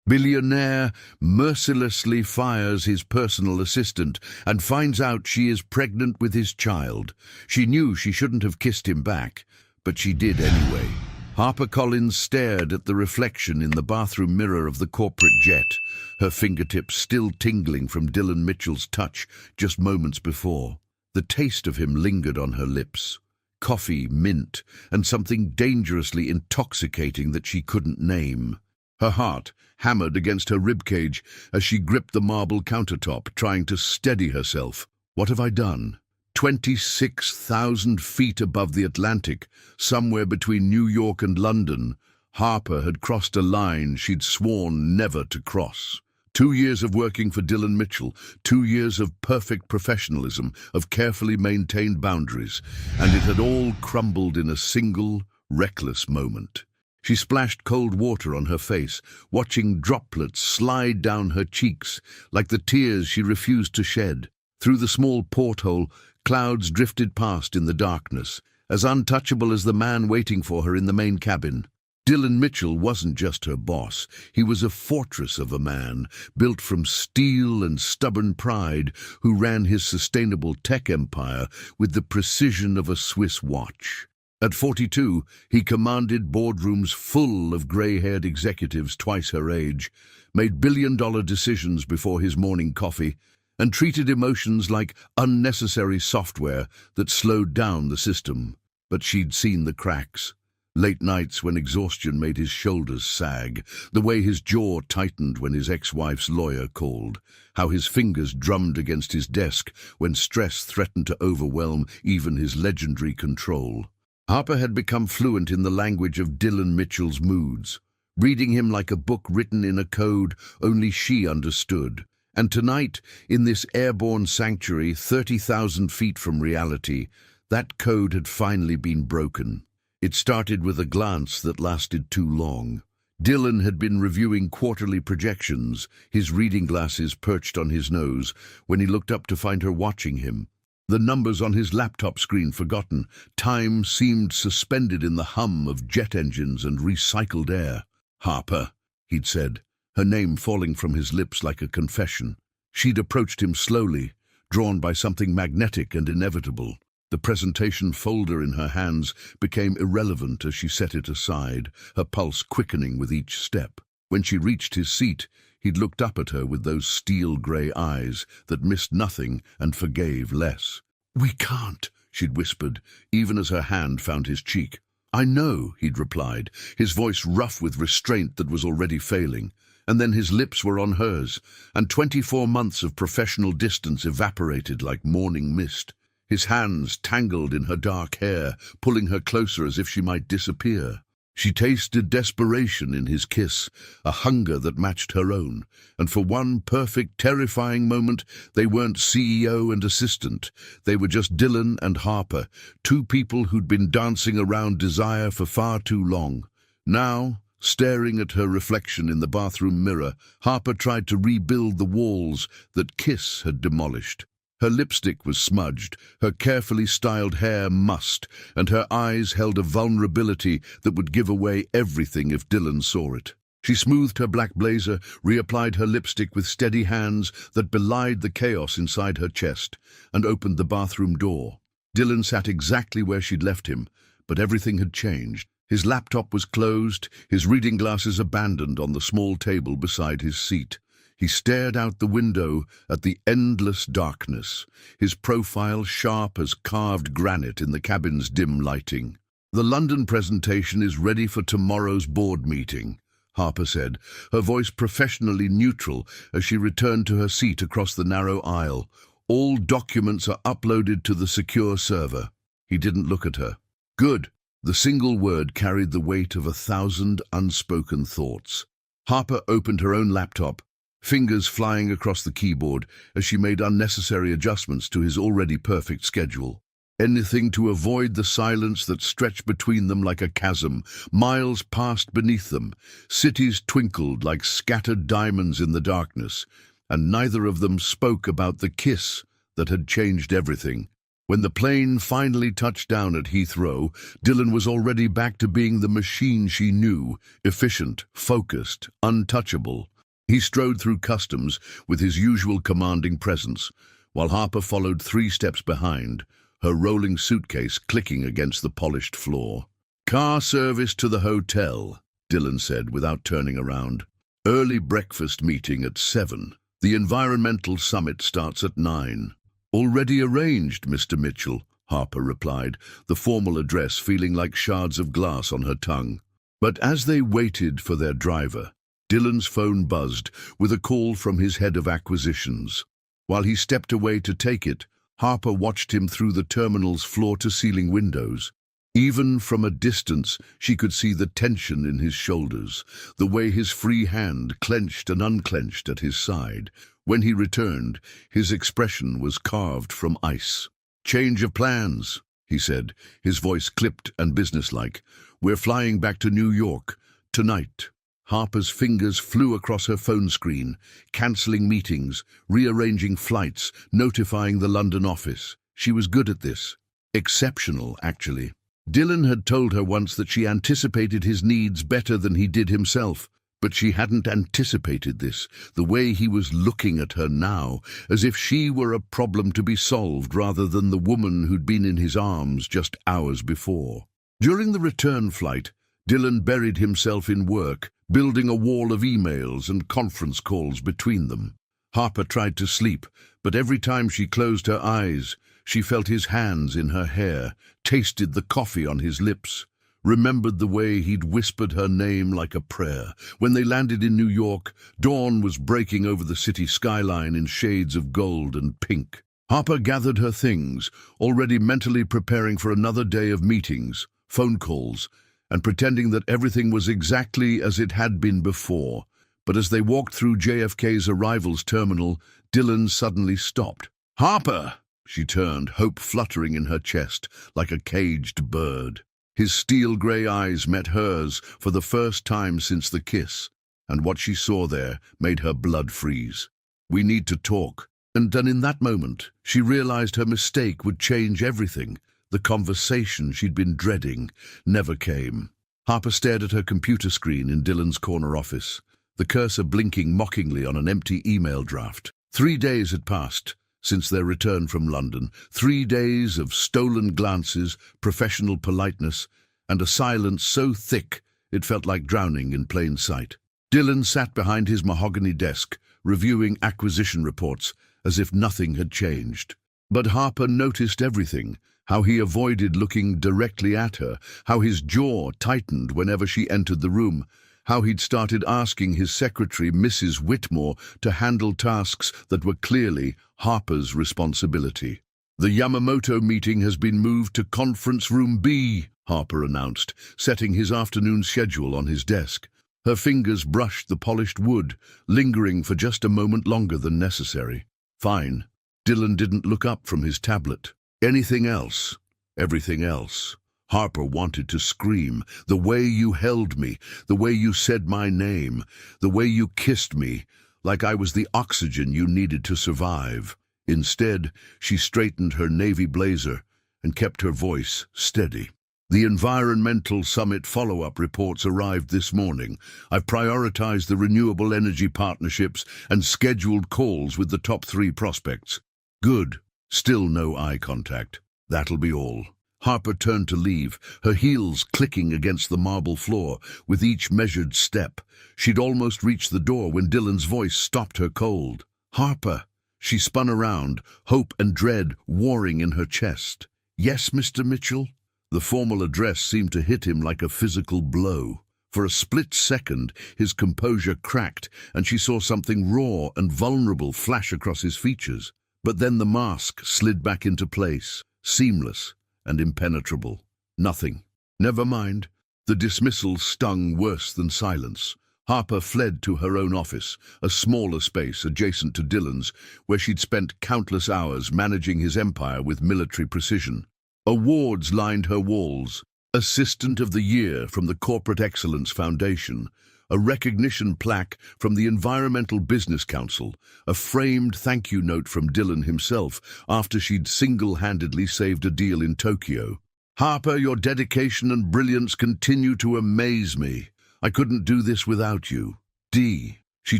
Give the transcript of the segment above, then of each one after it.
Billionaire mercilessly fires his personal assistant and finds out she is pregnant with his child. She knew she shouldn't have kissed him back, but she did anyway. HarperCollins stared at the reflection in the bathroom mirror of the corporate jet, her fingertips still tingling from Dylan Mitchell's touch just moments before. The taste of him lingered on her lips. Coffee, mint, and something dangerously intoxicating that she couldn't name. Her heart hammered against her ribcage as she gripped the marble countertop, trying to steady herself. What have I done? 26,000 feet above the Atlantic, somewhere between New York and London, Harper had crossed a line she'd sworn never to cross. 2 years of working for Dylan Mitchell, 2 years of perfect professionalism, of carefully maintained boundaries, and it had all crumbled in a single, reckless moment. She splashed cold water on her face, watching droplets slide down her cheeks like the tears she refused to shed. Through the small porthole, clouds drifted past in the darkness, as untouchable as the man waiting for her in the main cabin. Dylan Mitchell wasn't just her boss. He was a fortress of a man, built from steel and stubborn pride, who ran his sustainable tech empire with the precision of a Swiss watch. At 42, he commanded boardrooms full of gray-haired executives twice her age, made billion-dollar decisions before his morning coffee, and treated emotions like unnecessary software that slowed down the system. But she'd seen the cracks. Late nights when exhaustion made his shoulders sag, the way his jaw tightened when his ex-wife's lawyer called, how his fingers drummed against his desk when stress threatened to overwhelm even his legendary control. Harper had become fluent in the language of Dylan Mitchell's moods, reading him like a book written in a code only she understood. And tonight, in this airborne sanctuary 30,000 feet from reality, that code had finally been broken. It started with a glance that lasted too long. Dylan had been reviewing quarterly projections, his reading glasses perched on his nose, when he looked up to find her watching him. The numbers on his laptop screen forgotten, time seemed suspended in the hum of jet engines and recycled air. "Harper," he'd said, her name falling from his lips like a confession. She'd approached him slowly, drawn by something magnetic and inevitable. The presentation folder in her hands became irrelevant as she set it aside, her pulse quickening with each step. When she reached his seat, he'd looked up at her with those steel-grey eyes that missed nothing and forgave less. "We can't," she'd whispered, even as her hand found his cheek. "I know," he'd replied, his voice rough with restraint that was already failing. And then his lips were on hers, and 24 months of professional distance evaporated like morning mist. His hands tangled in her dark hair, pulling her closer as if she might disappear. She tasted desperation in his kiss, a hunger that matched her own, and for one perfect, terrifying moment, they weren't CEO and assistant. They were just Dylan and Harper, two people who'd been dancing around desire for far too long. Now, staring at her reflection in the bathroom mirror, Harper tried to rebuild the walls that Kiss had demolished. Her lipstick was smudged, her carefully styled hair mussed, and her eyes held a vulnerability that would give away everything if Dylan saw it. She smoothed her black blazer, reapplied her lipstick with steady hands that belied the chaos inside her chest, and opened the bathroom door. Dylan sat exactly where she'd left him, but everything had changed. His laptop was closed, his reading glasses abandoned on the small table beside his seat. He stared out the window at the endless darkness, his profile sharp as carved granite in the cabin's dim lighting. "The London presentation is ready for tomorrow's board meeting," Harper said, her voice professionally neutral as she returned to her seat across the narrow aisle. "All documents are uploaded to the secure server." He didn't look at her. "Good." The single word carried the weight of 1,000 unspoken thoughts. Harper opened her own laptop, fingers flying across the keyboard as she made unnecessary adjustments to his already perfect schedule. Anything to avoid the silence that stretched between them like a chasm. Miles passed beneath them. Cities twinkled like scattered diamonds in the darkness, and neither of them spoke about the kiss that had changed everything. When the plane finally touched down at Heathrow, Dylan was already back to being the machine she knew, efficient, focused, untouchable. He strode through customs with his usual commanding presence, while Harper followed 3 steps behind, her rolling suitcase clicking against the polished floor. "Car service to the hotel," Dillon said without turning around. "Early breakfast meeting at 7. The environmental summit starts at 9. "Already arranged, Mr. Mitchell," Harper replied, the formal address feeling like shards of glass on her tongue. But as they waited for their driver, Dillon's phone buzzed with a call from his head of acquisitions. While he stepped away to take it, Harper watched him through the terminal's floor-to-ceiling windows. Even from a distance, she could see the tension in his shoulders, the way his free hand clenched and unclenched at his side. When he returned, his expression was carved from ice. "Change of plans," he said, his voice clipped and businesslike. "We're flying back to New York tonight." Harper's fingers flew across her phone screen, cancelling meetings, rearranging flights, notifying the London office. She was good at this. Exceptional, actually. Dillon had told her once that she anticipated his needs better than he did himself, but she hadn't anticipated this, the way he was looking at her now, as if she were a problem to be solved rather than the woman who'd been in his arms just hours before. During the return flight, Dillon buried himself in work, building a wall of emails and conference calls between them. Harper tried to sleep, but every time she closed her eyes, she felt his hands in her hair, tasted the coffee on his lips, remembered the way he'd whispered her name like a prayer. When they landed in New York, dawn was breaking over the city skyline in shades of gold and pink. Harper gathered her things, already mentally preparing for another day of meetings, phone calls, and pretending that everything was exactly as it had been before. But as they walked through JFK's arrivals terminal, Dillon suddenly stopped. "Harper!" She turned, hope fluttering in her chest, like a caged bird. His steel-grey eyes met hers for the first time since the kiss, and what she saw there made her blood freeze. "We need to talk." And then in that moment, she realized her mistake would change everything. The conversation she'd been dreading never came. Harper stared at her computer screen in Dillon's corner office, the cursor blinking mockingly on an empty email draft. 3 days had passed since their return from London, 3 days of stolen glances, professional politeness, and a silence so thick it felt like drowning in plain sight. Dillon sat behind his mahogany desk, reviewing acquisition reports as if nothing had changed. But Harper noticed everything, how he avoided looking directly at her, how his jaw tightened whenever she entered the room, how he'd started asking his secretary, Mrs. Whitmore, to handle tasks that were clearly Harper's responsibility. "The Yamamoto meeting has been moved to Conference Room B," Harper announced, setting his afternoon schedule on his desk. Her fingers brushed the polished wood, lingering for just a moment longer than necessary. "Fine." Dillon didn't look up from his tablet. "Anything else?" "Everything else." Harper wanted to scream. "The way you held me, the way you said my name, the way you kissed me, like I was the oxygen you needed to survive." Instead, she straightened her navy blazer and kept her voice steady. "The environmental summit follow-up reports arrived this morning. I've prioritized the renewable energy partnerships and scheduled calls with the top 3 prospects." "Good." Still no eye contact. "That'll be all." Harper turned to leave, her heels clicking against the marble floor with each measured step. She'd almost reached the door when Dillon's voice stopped her cold. "Harper!" She spun around, hope and dread warring in her chest. "Yes, Mr. Mitchell?" The formal address seemed to hit him like a physical blow. For a split second, his composure cracked, and she saw something raw and vulnerable flash across his features. But then the mask slid back into place, seamless and impenetrable. Nothing. Never mind. The dismissal stung worse than silence. Harper fled to her own office, a smaller space adjacent to Dillon's, where she'd spent countless hours managing his empire with military precision. Awards lined her walls: Assistant of the Year from the Corporate Excellence Foundation, a recognition plaque from the Environmental Business Council, a framed thank you note from Dillon himself after she'd single-handedly saved a deal in Tokyo. "Harper, your dedication and brilliance continue to amaze me. I couldn't do this without you. D." She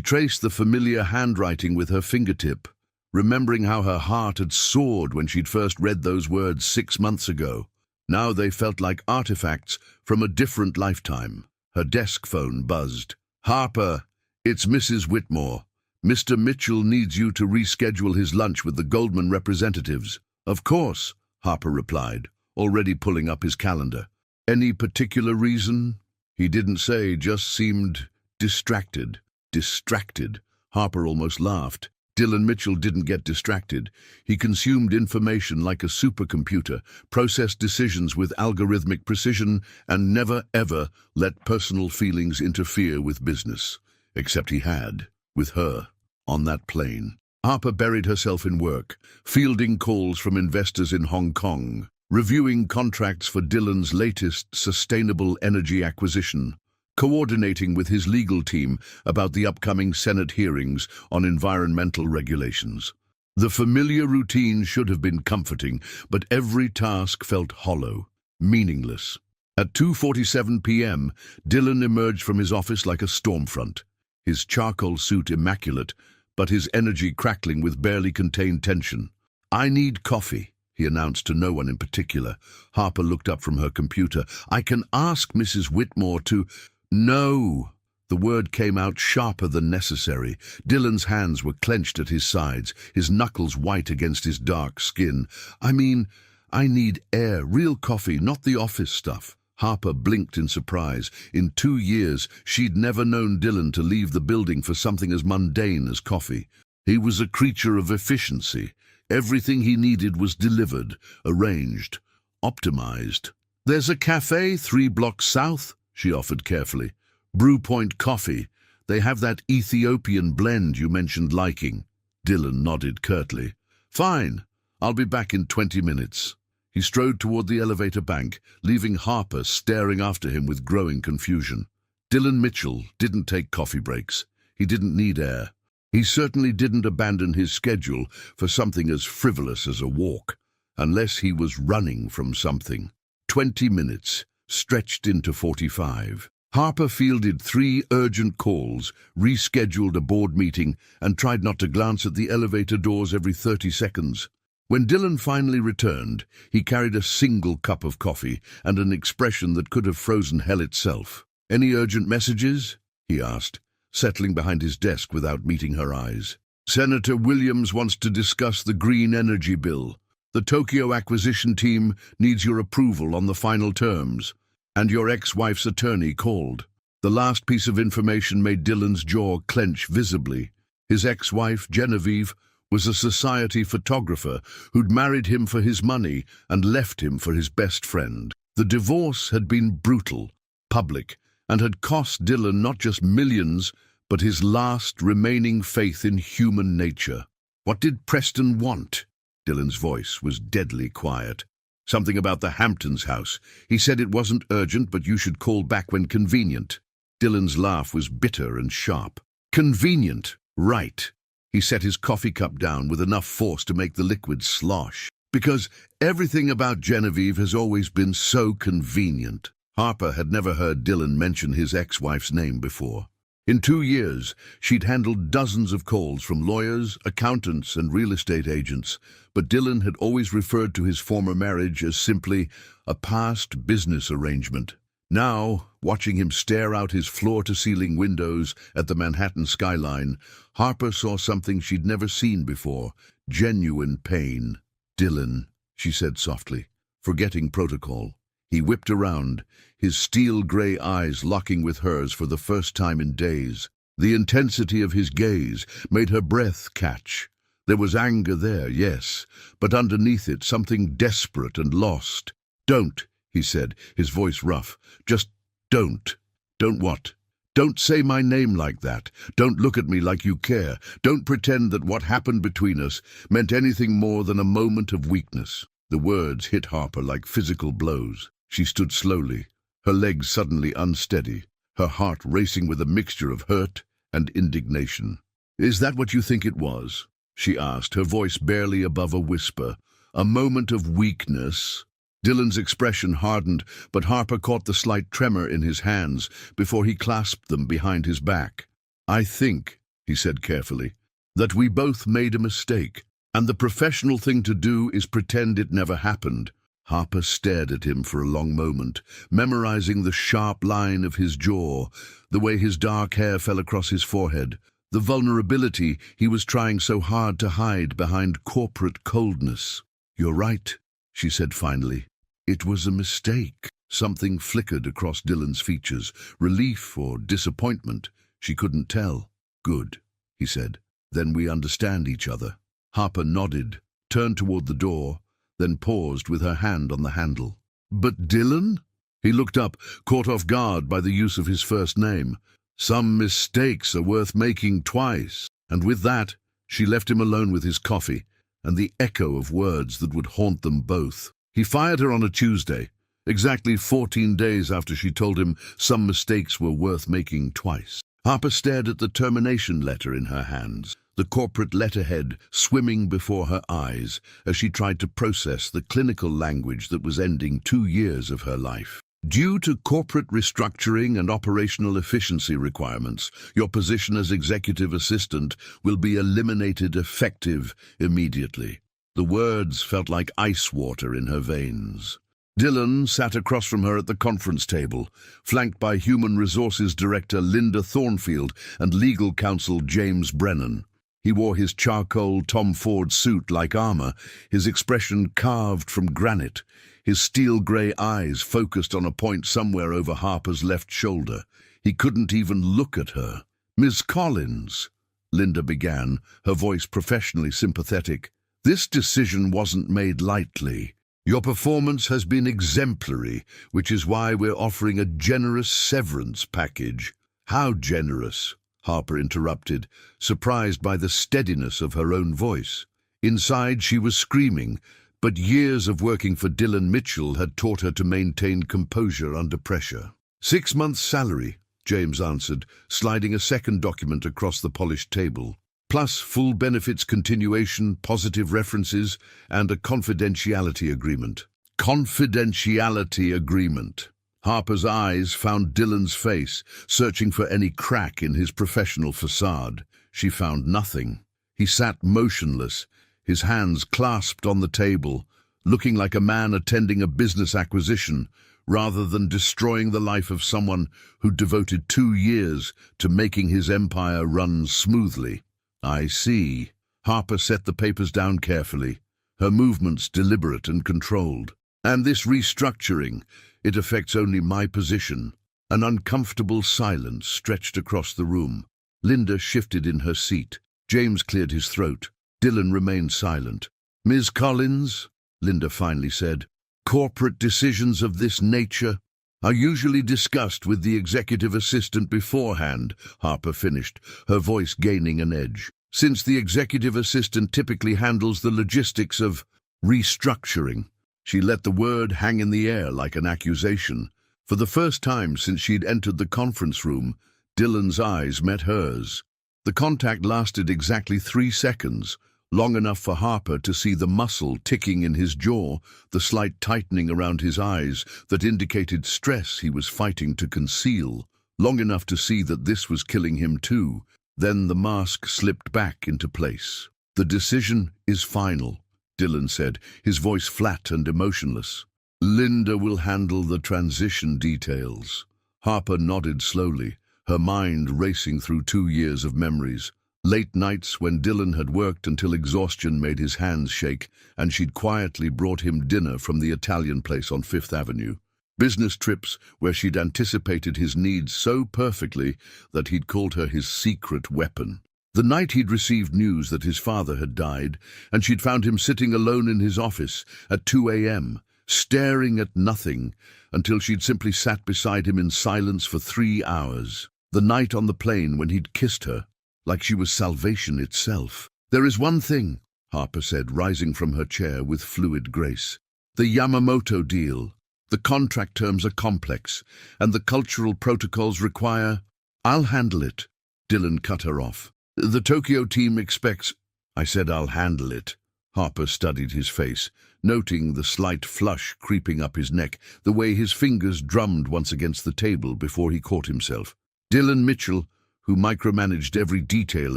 traced the familiar handwriting with her fingertip, remembering how her heart had soared when she'd first read those words 6 months ago. Now they felt like artifacts from a different lifetime. Her desk phone buzzed. "Harper, it's Mrs. Whitmore. Mr. Mitchell needs you to reschedule his lunch with the Goldman representatives." "Of course," Harper replied, already pulling up his calendar. "Any particular reason?" He didn't say, just seemed distracted. Distracted. Harper almost laughed. Dylan Mitchell didn't get distracted. He consumed information like a supercomputer, processed decisions with algorithmic precision, and never, ever let personal feelings interfere with business. Except he had, with her, on that plane. Harper buried herself in work, fielding calls from investors in Hong Kong, reviewing contracts for Dylan's latest sustainable energy acquisition, coordinating with his legal team about the upcoming Senate hearings on environmental regulations. The familiar routine should have been comforting, but every task felt hollow, meaningless. At 2:47 p.m., Dylan emerged from his office like a storm front, his charcoal suit immaculate, but his energy crackling with barely contained tension. "I need coffee," he announced to no one in particular. Harper looked up from her computer. "I can ask Mrs. Whitmore to—" "No!" The word came out sharper than necessary. Dylan's hands were clenched at his sides, his knuckles white against his dark skin. "I mean, I need air, real coffee, not the office stuff." Harper blinked in surprise. In 2 years, she'd never known Dylan to leave the building for something as mundane as coffee. He was a creature of efficiency. Everything he needed was delivered, arranged, optimized. "There's a cafe 3 blocks south," she offered carefully. "Brew Point Coffee. They have that Ethiopian blend you mentioned liking." Dylan nodded curtly. "Fine. I'll be back in 20 minutes. He strode toward the elevator bank, leaving Harper staring after him with growing confusion. Dylan Mitchell didn't take coffee breaks. He didn't need air. He certainly didn't abandon his schedule for something as frivolous as a walk, unless he was running from something. 20 minutes, stretched into 45. Harper fielded 3 urgent calls, rescheduled a board meeting, and tried not to glance at the elevator doors every 30 seconds. When Dylan finally returned, he carried a single cup of coffee and an expression that could have frozen hell itself. "Any urgent messages?" he asked, settling behind his desk without meeting her eyes. "Senator Williams wants to discuss the green energy bill. The Tokyo acquisition team needs your approval on the final terms. And your ex-wife's attorney called." The last piece of information made Dylan's jaw clench visibly. His ex-wife, Genevieve, was a society photographer who'd married him for his money and left him for his best friend. The divorce had been brutal, public, and had cost Dylan not just millions, but his last remaining faith in human nature. What did Preston want? Dylan's voice was deadly quiet. "Something about the Hamptons house. He said it wasn't urgent, but you should call back when convenient." Dylan's laugh was bitter and sharp. "Convenient, right." He set his coffee cup down with enough force to make the liquid slosh. "Because everything about Genevieve has always been so convenient." Harper had never heard Dylan mention his ex-wife's name before. In 2 years, she'd handled dozens of calls from lawyers, accountants, and real estate agents, but Dylan had always referred to his former marriage as simply a past business arrangement. Now, watching him stare out his floor-to-ceiling windows at the Manhattan skyline, Harper saw something she'd never seen before: genuine pain. "Dylan," she said softly, forgetting protocol. He whipped around, his steel-gray eyes locking with hers for the first time in days. The intensity of his gaze made her breath catch. There was anger there, yes, but underneath it something desperate and lost. "Don't," he said, his voice rough. "Just don't." "Don't what?" "Don't say my name like that. Don't look at me like you care. Don't pretend that what happened between us meant anything more than a moment of weakness." The words hit Harper like physical blows. She stood slowly, her legs suddenly unsteady, her heart racing with a mixture of hurt and indignation. "Is that what you think it was?" she asked, her voice barely above a whisper. "A moment of weakness?" Dylan's expression hardened, but Harper caught the slight tremor in his hands before he clasped them behind his back. "I think," he said carefully, "that we both made a mistake, and the professional thing to do is pretend it never happened." Harper stared at him for a long moment, memorizing the sharp line of his jaw, the way his dark hair fell across his forehead, the vulnerability he was trying so hard to hide behind corporate coldness. "You're right," she said finally. "It was a mistake." Something flickered across Dylan's features, relief or disappointment. She couldn't tell. "Good," he said. "Then we understand each other." Harper nodded, turned toward the door, then paused with her hand on the handle. "But Dylan?" He looked up, caught off guard by the use of his first name. "Some mistakes are worth making twice." And with that, she left him alone with his coffee and the echo of words that would haunt them both. He fired her on a Tuesday, exactly 14 days after she told him some mistakes were worth making twice. Harper stared at the termination letter in her hands, the corporate letterhead swimming before her eyes as she tried to process the clinical language that was ending 2 years of her life. "Due to corporate restructuring and operational efficiency requirements, your position as executive assistant will be eliminated effective immediately." The words felt like ice water in her veins. Dylan sat across from her at the conference table, flanked by Human Resources Director Linda Thornfield and Legal Counsel James Brennan. He wore his charcoal Tom Ford suit like armor, his expression carved from granite, his steel-grey eyes focused on a point somewhere over Harper's left shoulder. He couldn't even look at her. "Ms. Collins," Linda began, her voice professionally sympathetic, "this decision wasn't made lightly. Your performance has been exemplary, which is why we're offering a generous severance package." "How generous?" Harper interrupted, surprised by the steadiness of her own voice. Inside she was screaming, but years of working for Dylan Mitchell had taught her to maintain composure under pressure. 6 months' salary, James answered, sliding a second document across the polished table, plus full benefits continuation, positive references, and a confidentiality agreement. Confidentiality agreement. Harper's eyes found Dylan's face, searching for any crack in his professional facade. She found nothing. He sat motionless, his hands clasped on the table, looking like a man attending a business acquisition, rather than destroying the life of someone who devoted 2 years to making his empire run smoothly. "I see." Harper set the papers down carefully, her movements deliberate and controlled. "And this restructuring, it affects only my position." An uncomfortable silence stretched across the room. Linda shifted in her seat. James cleared his throat. Dylan remained silent. "Ms. Collins," Linda finally said, "corporate decisions of this nature are usually discussed with the executive assistant beforehand," Harper finished, her voice gaining an edge. "Since the executive assistant typically handles the logistics of restructuring." She let the word hang in the air like an accusation. For the first time since she'd entered the conference room, Dylan's eyes met hers. The contact lasted exactly 3 seconds, long enough for Harper to see the muscle ticking in his jaw, the slight tightening around his eyes that indicated stress he was fighting to conceal, long enough to see that this was killing him too. Then the mask slipped back into place. "The decision is final," Dylan said, his voice flat and emotionless. "Linda will handle the transition details." Harper nodded slowly, her mind racing through 2 years of memories. Late nights when Dylan had worked until exhaustion made his hands shake, and she'd quietly brought him dinner from the Italian place on 5th Avenue. Business trips where she'd anticipated his needs so perfectly that he'd called her his secret weapon. The night he'd received news that his father had died, and she'd found him sitting alone in his office at 2 a.m., staring at nothing, until she'd simply sat beside him in silence for 3 hours. The night on the plane when he'd kissed her, like she was salvation itself. "There is one thing," Harper said, rising from her chair with fluid grace. "The Yamamoto deal. The contract terms are complex, and the cultural protocols require—" "I'll handle it," Dylan cut her off. "The Tokyo team expects—" "I said I'll handle it." Harper studied his face, noting the slight flush creeping up his neck, the way his fingers drummed once against the table before he caught himself. "Dylan Mitchell, who micromanaged every detail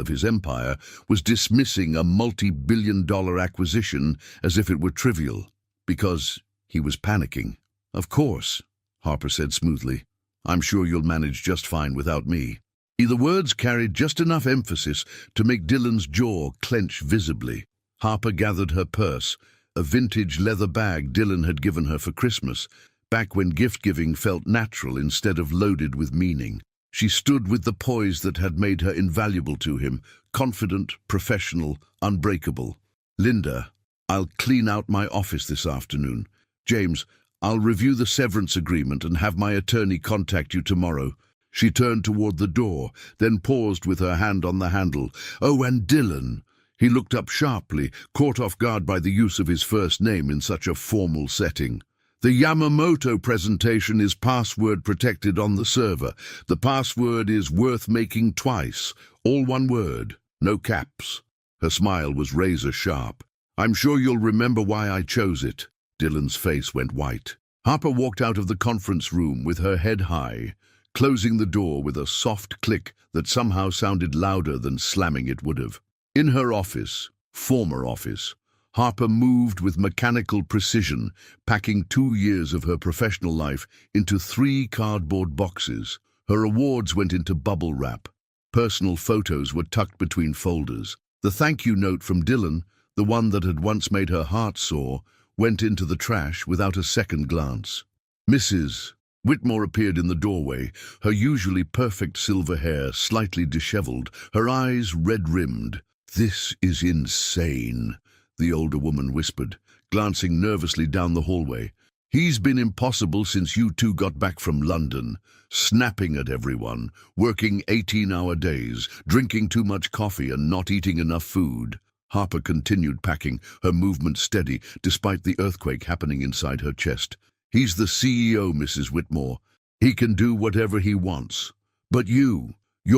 of his empire, was dismissing a multi-billion-dollar acquisition as if it were trivial, because he was panicking. "Of course," Harper said smoothly. "I'm sure you'll manage just fine without me." The words carried just enough emphasis to make Dylan's jaw clench visibly. Harper gathered her purse, a vintage leather bag Dylan had given her for Christmas, back when gift-giving felt natural instead of loaded with meaning. She stood with the poise that had made her invaluable to him, confident, professional, unbreakable. "Linda, I'll clean out my office this afternoon. James, I'll review the severance agreement and have my attorney contact you tomorrow." She turned toward the door, then paused with her hand on the handle. "Oh, and Dylan." He looked up sharply, caught off guard by the use of his first name in such a formal setting. "The Yamamoto presentation is password protected on the server. The password is worth making twice, all one word, no caps." Her smile was razor sharp. "I'm sure you'll remember why I chose it." Dylan's face went white. Harper walked out of the conference room with her head high, closing the door with a soft click that somehow sounded louder than slamming it would have. In her office, former office, Harper moved with mechanical precision, packing 2 years of her professional life into 3 cardboard boxes. Her awards went into bubble wrap. Personal photos were tucked between folders. The thank you note from Dylan, the one that had once made her heart soar, went into the trash without a second glance. Mrs. Whitmore appeared in the doorway, her usually perfect silver hair slightly disheveled, her eyes red-rimmed. "This is insane," the older woman whispered, glancing nervously down the hallway. "He's been impossible since you two got back from London, snapping at everyone, working 18-hour days, drinking too much coffee and not eating enough food." Harper continued packing, her movement steady despite the earthquake happening inside her chest. "He's the CEO, Mrs. Whitmore. He can do whatever he wants. But you're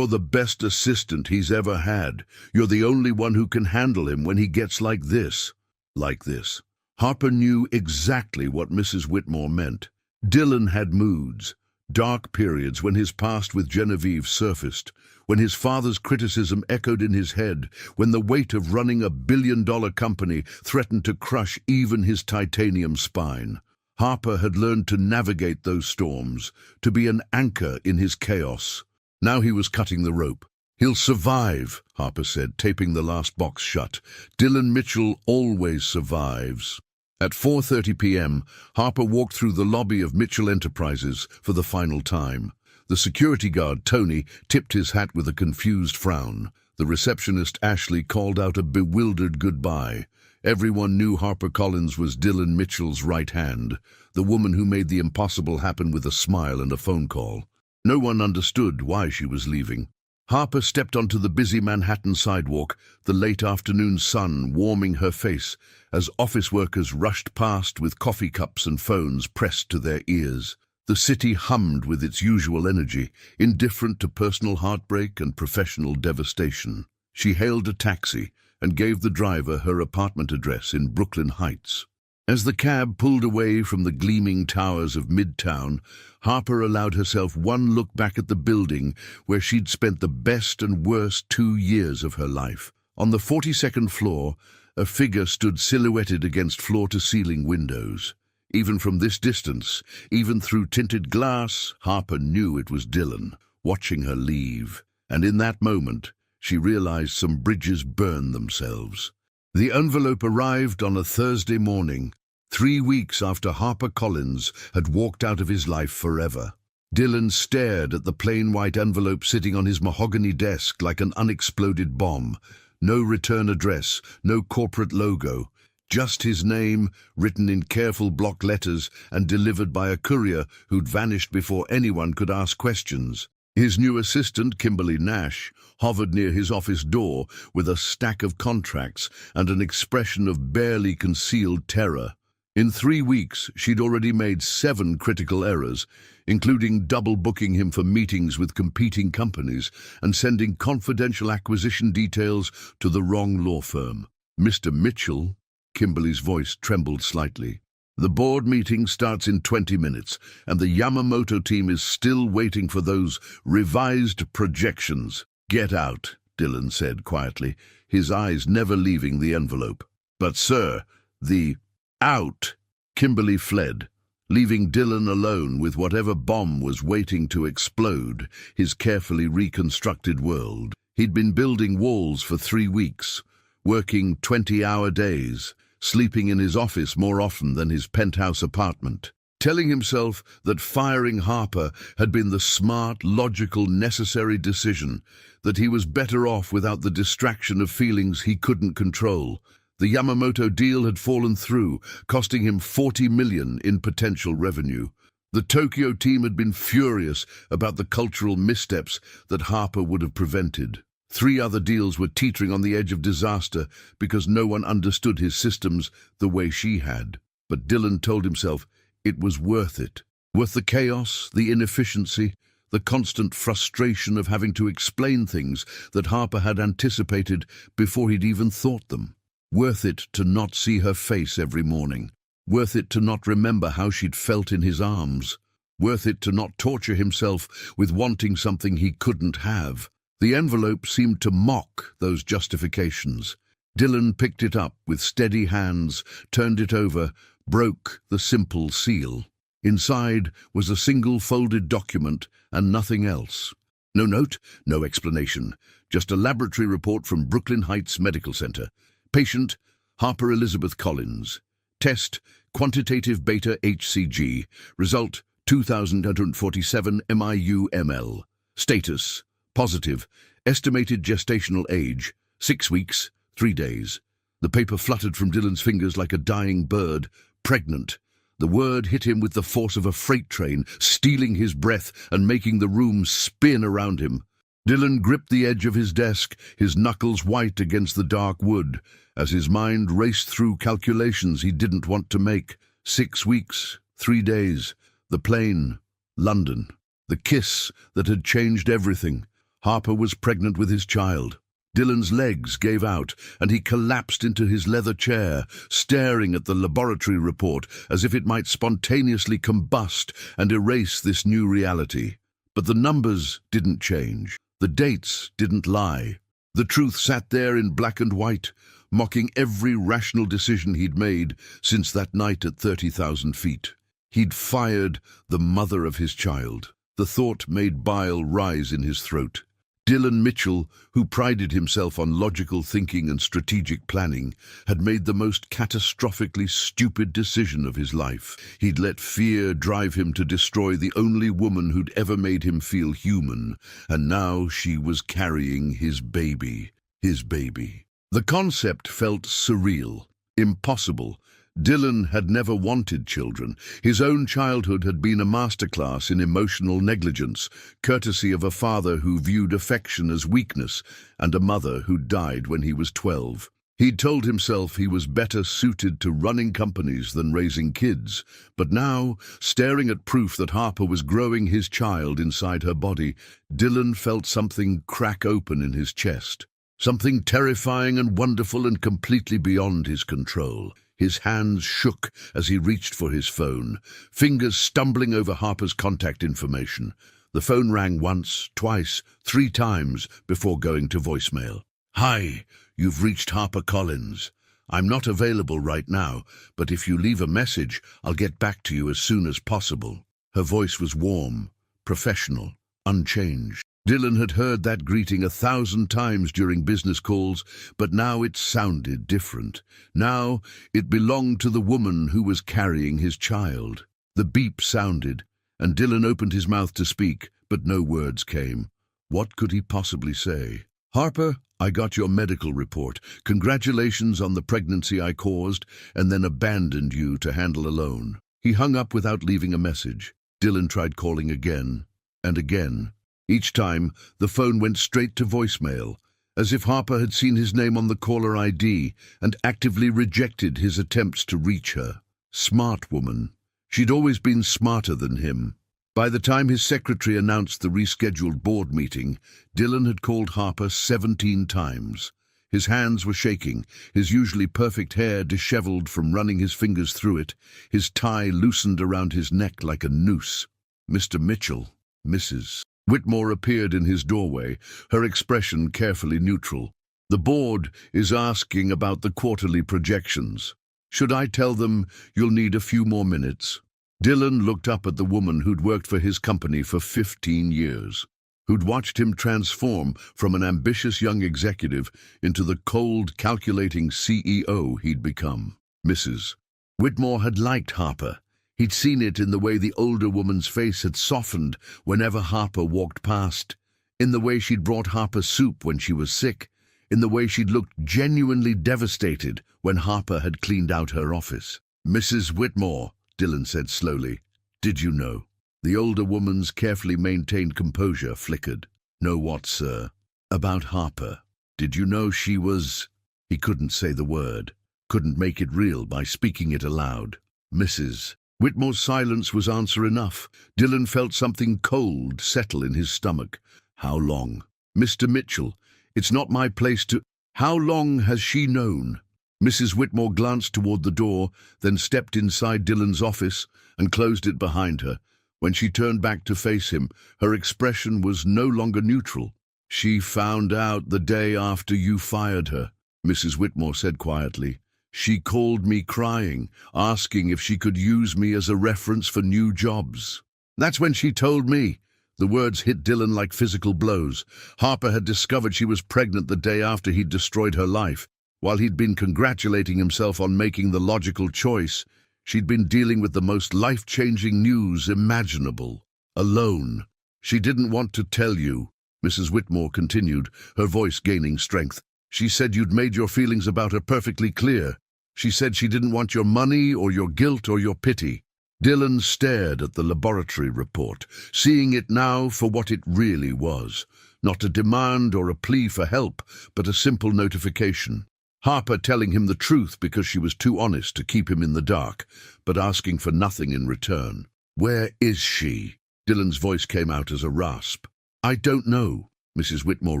the best assistant he's ever had. You're the only one who can handle him when he gets like this." Like this. Harper knew exactly what Mrs. Whitmore meant. Dylan had moods, dark periods when his past with Genevieve surfaced, when his father's criticism echoed in his head, when the weight of running a billion-dollar company threatened to crush even his titanium spine. Harper had learned to navigate those storms, to be an anchor in his chaos. Now he was cutting the rope. "He'll survive," Harper said, taping the last box shut. "Dylan Mitchell always survives." At 4:30 p.m., Harper walked through the lobby of Mitchell Enterprises for the final time. The security guard, Tony, tipped his hat with a confused frown. The receptionist, Ashley, called out a bewildered goodbye. Everyone knew Harper Collins was Dylan Mitchell's right hand, the woman who made the impossible happen with a smile and a phone call. No one understood why she was leaving. Harper stepped onto the busy Manhattan sidewalk, the late afternoon sun warming her face as office workers rushed past with coffee cups and phones pressed to their ears. The city hummed with its usual energy, indifferent to personal heartbreak and professional devastation. She hailed a taxi and gave the driver her apartment address in Brooklyn Heights. As the cab pulled away from the gleaming towers of Midtown, Harper allowed herself one look back at the building where she'd spent the best and worst 2 years of her life. On the 42nd floor, a figure stood silhouetted against floor-to-ceiling windows. Even from this distance, even through tinted glass, Harper knew it was Dylan, watching her leave. And in that moment, she realized some bridges burned themselves. The envelope arrived on a Thursday morning, 3 weeks after Harper Collins had walked out of his life forever. Dylan stared at the plain white envelope sitting on his mahogany desk like an unexploded bomb. No return address, no corporate logo, just his name, written in careful block letters and delivered by a courier who'd vanished before anyone could ask questions. His new assistant, Kimberly Nash, hovered near his office door with a stack of contracts and an expression of barely concealed terror. In 3 weeks, she'd already made 7 critical errors, including double-booking him for meetings with competing companies and sending confidential acquisition details to the wrong law firm. "Mr. Mitchell," Kimberly's voice trembled slightly. The board meeting starts in 20 minutes, and the Yamamoto team is still waiting for those revised projections. "Get out," Dylan said quietly, his eyes never leaving the envelope. "But sir, the out." Kimberly fled, leaving Dylan alone with whatever bomb was waiting to explode his carefully reconstructed world. He'd been building walls for 3 weeks, working 20-hour days, sleeping in his office more often than his penthouse apartment, telling himself that firing Harper had been the smart, logical, necessary decision, that he was better off without the distraction of feelings he couldn't control. The Yamamoto deal had fallen through, costing him $40 million in potential revenue. The Tokyo team had been furious about the cultural missteps that Harper would have prevented. 3 other deals were teetering on the edge of disaster because no one understood his systems the way she had. But Dylan told himself it was worth it. Worth the chaos, the inefficiency, the constant frustration of having to explain things that Harper had anticipated before he'd even thought them. Worth it to not see her face every morning. Worth it to not remember how she'd felt in his arms. Worth it to not torture himself with wanting something he couldn't have. The envelope seemed to mock those justifications. Dylan picked it up with steady hands, turned it over, broke the simple seal. Inside was a single folded document and nothing else. No note, no explanation, just a laboratory report from Brooklyn Heights Medical Center. Patient, Harper Elizabeth Collins. Test, quantitative beta HCG. Result, 2,147 MIU/ml. Status, positive. Estimated gestational age, 6 weeks, 3 days. The paper fluttered from Dylan's fingers like a dying bird. Pregnant. The word hit him with the force of a freight train, stealing his breath and making the room spin around him. Dylan gripped the edge of his desk, his knuckles white against the dark wood, as his mind raced through calculations he didn't want to make. 6 weeks, 3 days. The plane. London. The kiss that had changed everything. Harper was pregnant with his child. Dylan's legs gave out, and he collapsed into his leather chair, staring at the laboratory report as if it might spontaneously combust and erase this new reality. But the numbers didn't change. The dates didn't lie. The truth sat there in black and white, mocking every rational decision he'd made since that night at 30,000 feet. He'd fired the mother of his child. The thought made bile rise in his throat. Dylan Mitchell, who prided himself on logical thinking and strategic planning, had made the most catastrophically stupid decision of his life. He'd let fear drive him to destroy the only woman who'd ever made him feel human, and now she was carrying his baby. His baby. The concept felt surreal, impossible. Dylan had never wanted children. His own childhood had been a masterclass in emotional negligence, courtesy of a father who viewed affection as weakness and a mother who died when he was 12. He'd told himself he was better suited to running companies than raising kids, but now, staring at proof that Harper was growing his child inside her body, Dylan felt something crack open in his chest. Something terrifying and wonderful and completely beyond his control. His hands shook as he reached for his phone, fingers stumbling over Harper's contact information. The phone rang once, twice, 3 times before going to voicemail. "Hi, you've reached Harper Collins. I'm not available right now, but if you leave a message, I'll get back to you as soon as possible." Her voice was warm, professional, unchanged. Dylan had heard that greeting 1,000 times during business calls, but now it sounded different. Now it belonged to the woman who was carrying his child. The beep sounded, and Dylan opened his mouth to speak, but no words came. What could he possibly say? "Harper, I got your medical report. Congratulations on the pregnancy I caused, and then abandoned you to handle alone." He hung up without leaving a message. Dylan tried calling again and again. Each time, the phone went straight to voicemail, as if Harper had seen his name on the caller ID and actively rejected his attempts to reach her. Smart woman. She'd always been smarter than him. By the time his secretary announced the rescheduled board meeting, Dylan had called Harper 17 times. His hands were shaking, his usually perfect hair disheveled from running his fingers through it, his tie loosened around his neck like a noose. "Mr. Mitchell." Mrs. Whitmore appeared in his doorway, her expression carefully neutral. "The board is asking about the quarterly projections. Should I tell them you'll need a few more minutes?" Dylan looked up at the woman who'd worked for his company for 15 years, who'd watched him transform from an ambitious young executive into the cold, calculating CEO he'd become. Mrs. Whitmore had liked Harper. He'd seen it in the way the older woman's face had softened whenever Harper walked past, in the way she'd brought Harper soup when she was sick, in the way she'd looked genuinely devastated when Harper had cleaned out her office. "Mrs. Whitmore," Dylan said slowly, "did you know?" The older woman's carefully maintained composure flickered. "Know what, sir?" "About Harper. Did you know she was—" He couldn't say the word, couldn't make it real by speaking it aloud. Mrs. Whitmore's silence was answer enough. Dylan felt something cold settle in his stomach. "How long?" "Mr. Mitchell, it's not my place to—" "How long has she known?" Mrs. Whitmore glanced toward the door, then stepped inside Dylan's office and closed it behind her. When she turned back to face him, her expression was no longer neutral. "She found out the day after you fired her," Mrs. Whitmore said quietly. "She called me crying, asking if she could use me as a reference for new jobs. That's when she told me." The words hit Dylan like physical blows. Harper had discovered she was pregnant the day after he'd destroyed her life. While he'd been congratulating himself on making the logical choice, she'd been dealing with the most life-changing news imaginable. Alone. "She didn't want to tell you," Mrs. Whitmore continued, her voice gaining strength. "She said you'd made your feelings about her perfectly clear. She said she didn't want your money or your guilt or your pity." Dylan stared at the laboratory report, seeing it now for what it really was. Not a demand or a plea for help, but a simple notification. Harper telling him the truth because she was too honest to keep him in the dark, but asking for nothing in return. "Where is she?" Dylan's voice came out as a rasp. "I don't know," Mrs. Whitmore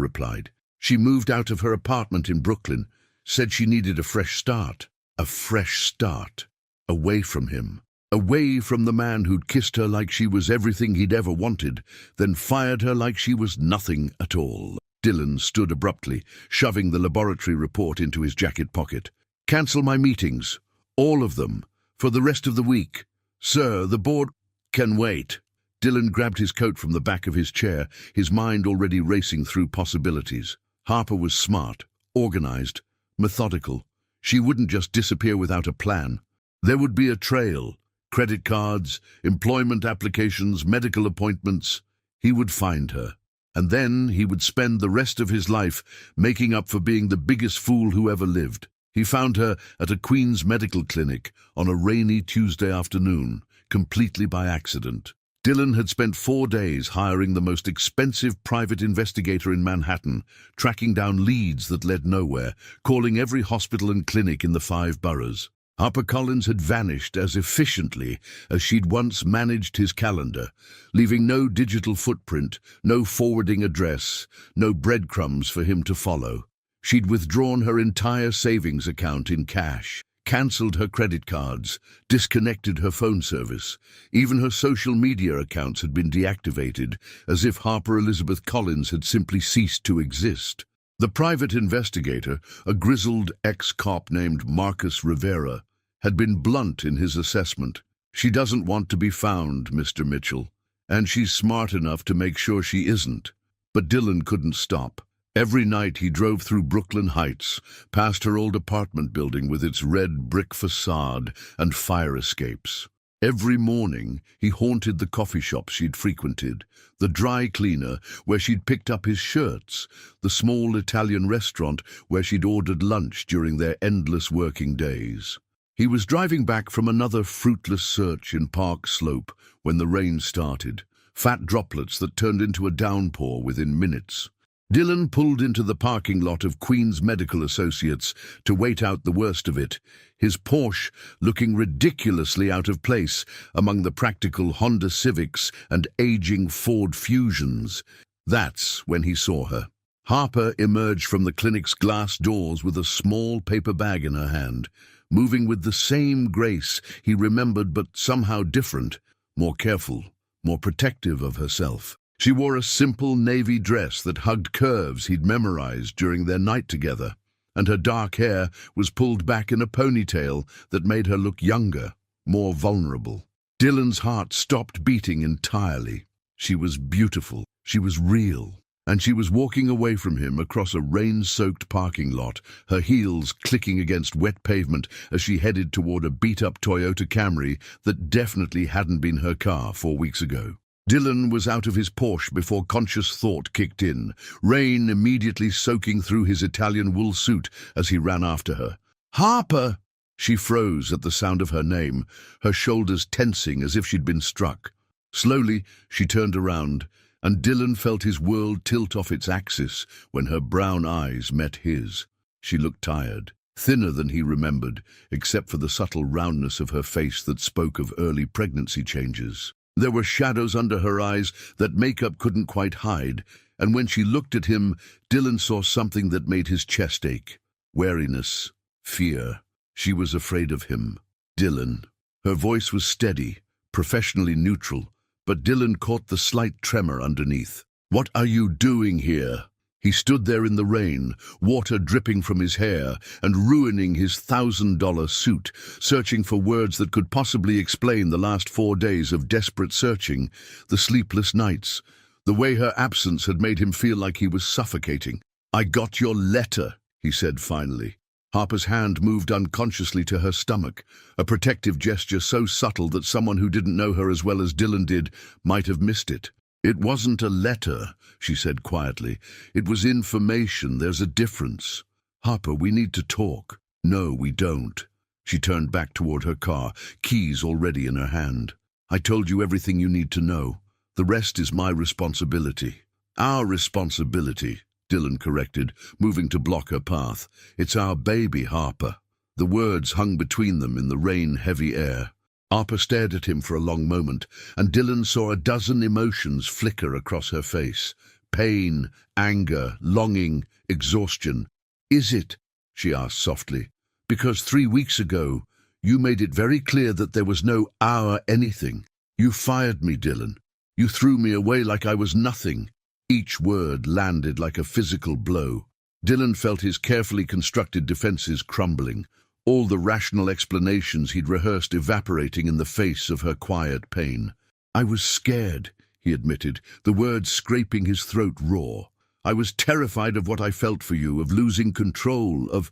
replied. "She moved out of her apartment in Brooklyn, said she needed a fresh start." A fresh start. Away from him. Away from the man who'd kissed her like she was everything he'd ever wanted, then fired her like she was nothing at all. Dylan stood abruptly, shoving the laboratory report into his jacket pocket. "Cancel my meetings. All of them. For the rest of the week. Sir, the board can wait." Dylan grabbed his coat from the back of his chair, his mind already racing through possibilities. Harper was smart, organized, methodical. She wouldn't just disappear without a plan. There would be a trail. Credit cards, employment applications, medical appointments. He would find her. And then he would spend the rest of his life making up for being the biggest fool who ever lived. He found her at a Queen's medical clinic on a rainy Tuesday afternoon, completely by accident. Dylan had spent 4 days hiring the most expensive private investigator in Manhattan, tracking down leads that led nowhere, calling every hospital and clinic in the 5 boroughs. HarperCollins had vanished as efficiently as she'd once managed his calendar, leaving no digital footprint, no forwarding address, no breadcrumbs for him to follow. She'd withdrawn her entire savings account in cash, cancelled her credit cards, disconnected her phone service. Even her social media accounts had been deactivated, as if Harper Elizabeth Collins had simply ceased to exist. The private investigator, a grizzled ex-cop named Marcus Rivera, had been blunt in his assessment. "She doesn't want to be found, Mr. Mitchell, and she's smart enough to make sure she isn't." But Dylan couldn't stop. Every night he drove through Brooklyn Heights, past her old apartment building with its red brick facade and fire escapes. Every morning he haunted the coffee shops she'd frequented, the dry cleaner where she'd picked up his shirts, the small Italian restaurant where she'd ordered lunch during their endless working days. He was driving back from another fruitless search in Park Slope when the rain started, fat droplets that turned into a downpour within minutes. Dylan pulled into the parking lot of Queen's Medical Associates to wait out the worst of it, his Porsche looking ridiculously out of place among the practical Honda Civics and aging Ford Fusions. That's when he saw her. Harper emerged from the clinic's glass doors with a small paper bag in her hand, moving with the same grace he remembered, but somehow different, more careful, more protective of herself. She wore a simple navy dress that hugged curves he'd memorized during their night together, and her dark hair was pulled back in a ponytail that made her look younger, more vulnerable. Dylan's heart stopped beating entirely. She was beautiful, she was real, and she was walking away from him across a rain-soaked parking lot, her heels clicking against wet pavement as she headed toward a beat-up Toyota Camry that definitely hadn't been her car 4 weeks ago. Dylan was out of his Porsche before conscious thought kicked in, rain immediately soaking through his Italian wool suit as he ran after her. "Harper!" She froze at the sound of her name, her shoulders tensing as if she'd been struck. Slowly, she turned around, and Dylan felt his world tilt off its axis when her brown eyes met his. She looked tired, thinner than he remembered, except for the subtle roundness of her face that spoke of early pregnancy changes. There were shadows under her eyes that makeup couldn't quite hide, and when she looked at him, Dylan saw something that made his chest ache. Wariness, fear. She was afraid of him. Dylan. Her voice was steady, professionally neutral, but Dylan caught the slight tremor underneath. "What are you doing here?" He stood there in the rain, water dripping from his hair and ruining his $1,000 suit, searching for words that could possibly explain the last 4 days of desperate searching, the sleepless nights, the way her absence had made him feel like he was suffocating. "I got your letter," he said finally. Harper's hand moved unconsciously to her stomach, a protective gesture so subtle that someone who didn't know her as well as Dylan did might have missed it. "It wasn't a letter," she said quietly. "It was information. There's a difference. Harper, we need to talk." "No, we don't." She turned back toward her car, keys already in her hand. "I told you everything you need to know. The rest is my responsibility." "Our responsibility," Dylan corrected, moving to block her path. "It's our baby, Harper." The words hung between them in the rain-heavy air. Harper stared at him for a long moment, and Dylan saw a dozen emotions flicker across her face. Pain, anger, longing, exhaustion. "Is it?" she asked softly. "Because 3 weeks ago, you made it very clear that there was no our anything. You fired me, Dylan. You threw me away like I was nothing." Each word landed like a physical blow. Dylan felt his carefully constructed defenses crumbling, all the rational explanations he'd rehearsed evaporating in the face of her quiet pain. "I was scared," he admitted, the words scraping his throat raw. "I was terrified of what I felt for you, of losing control, of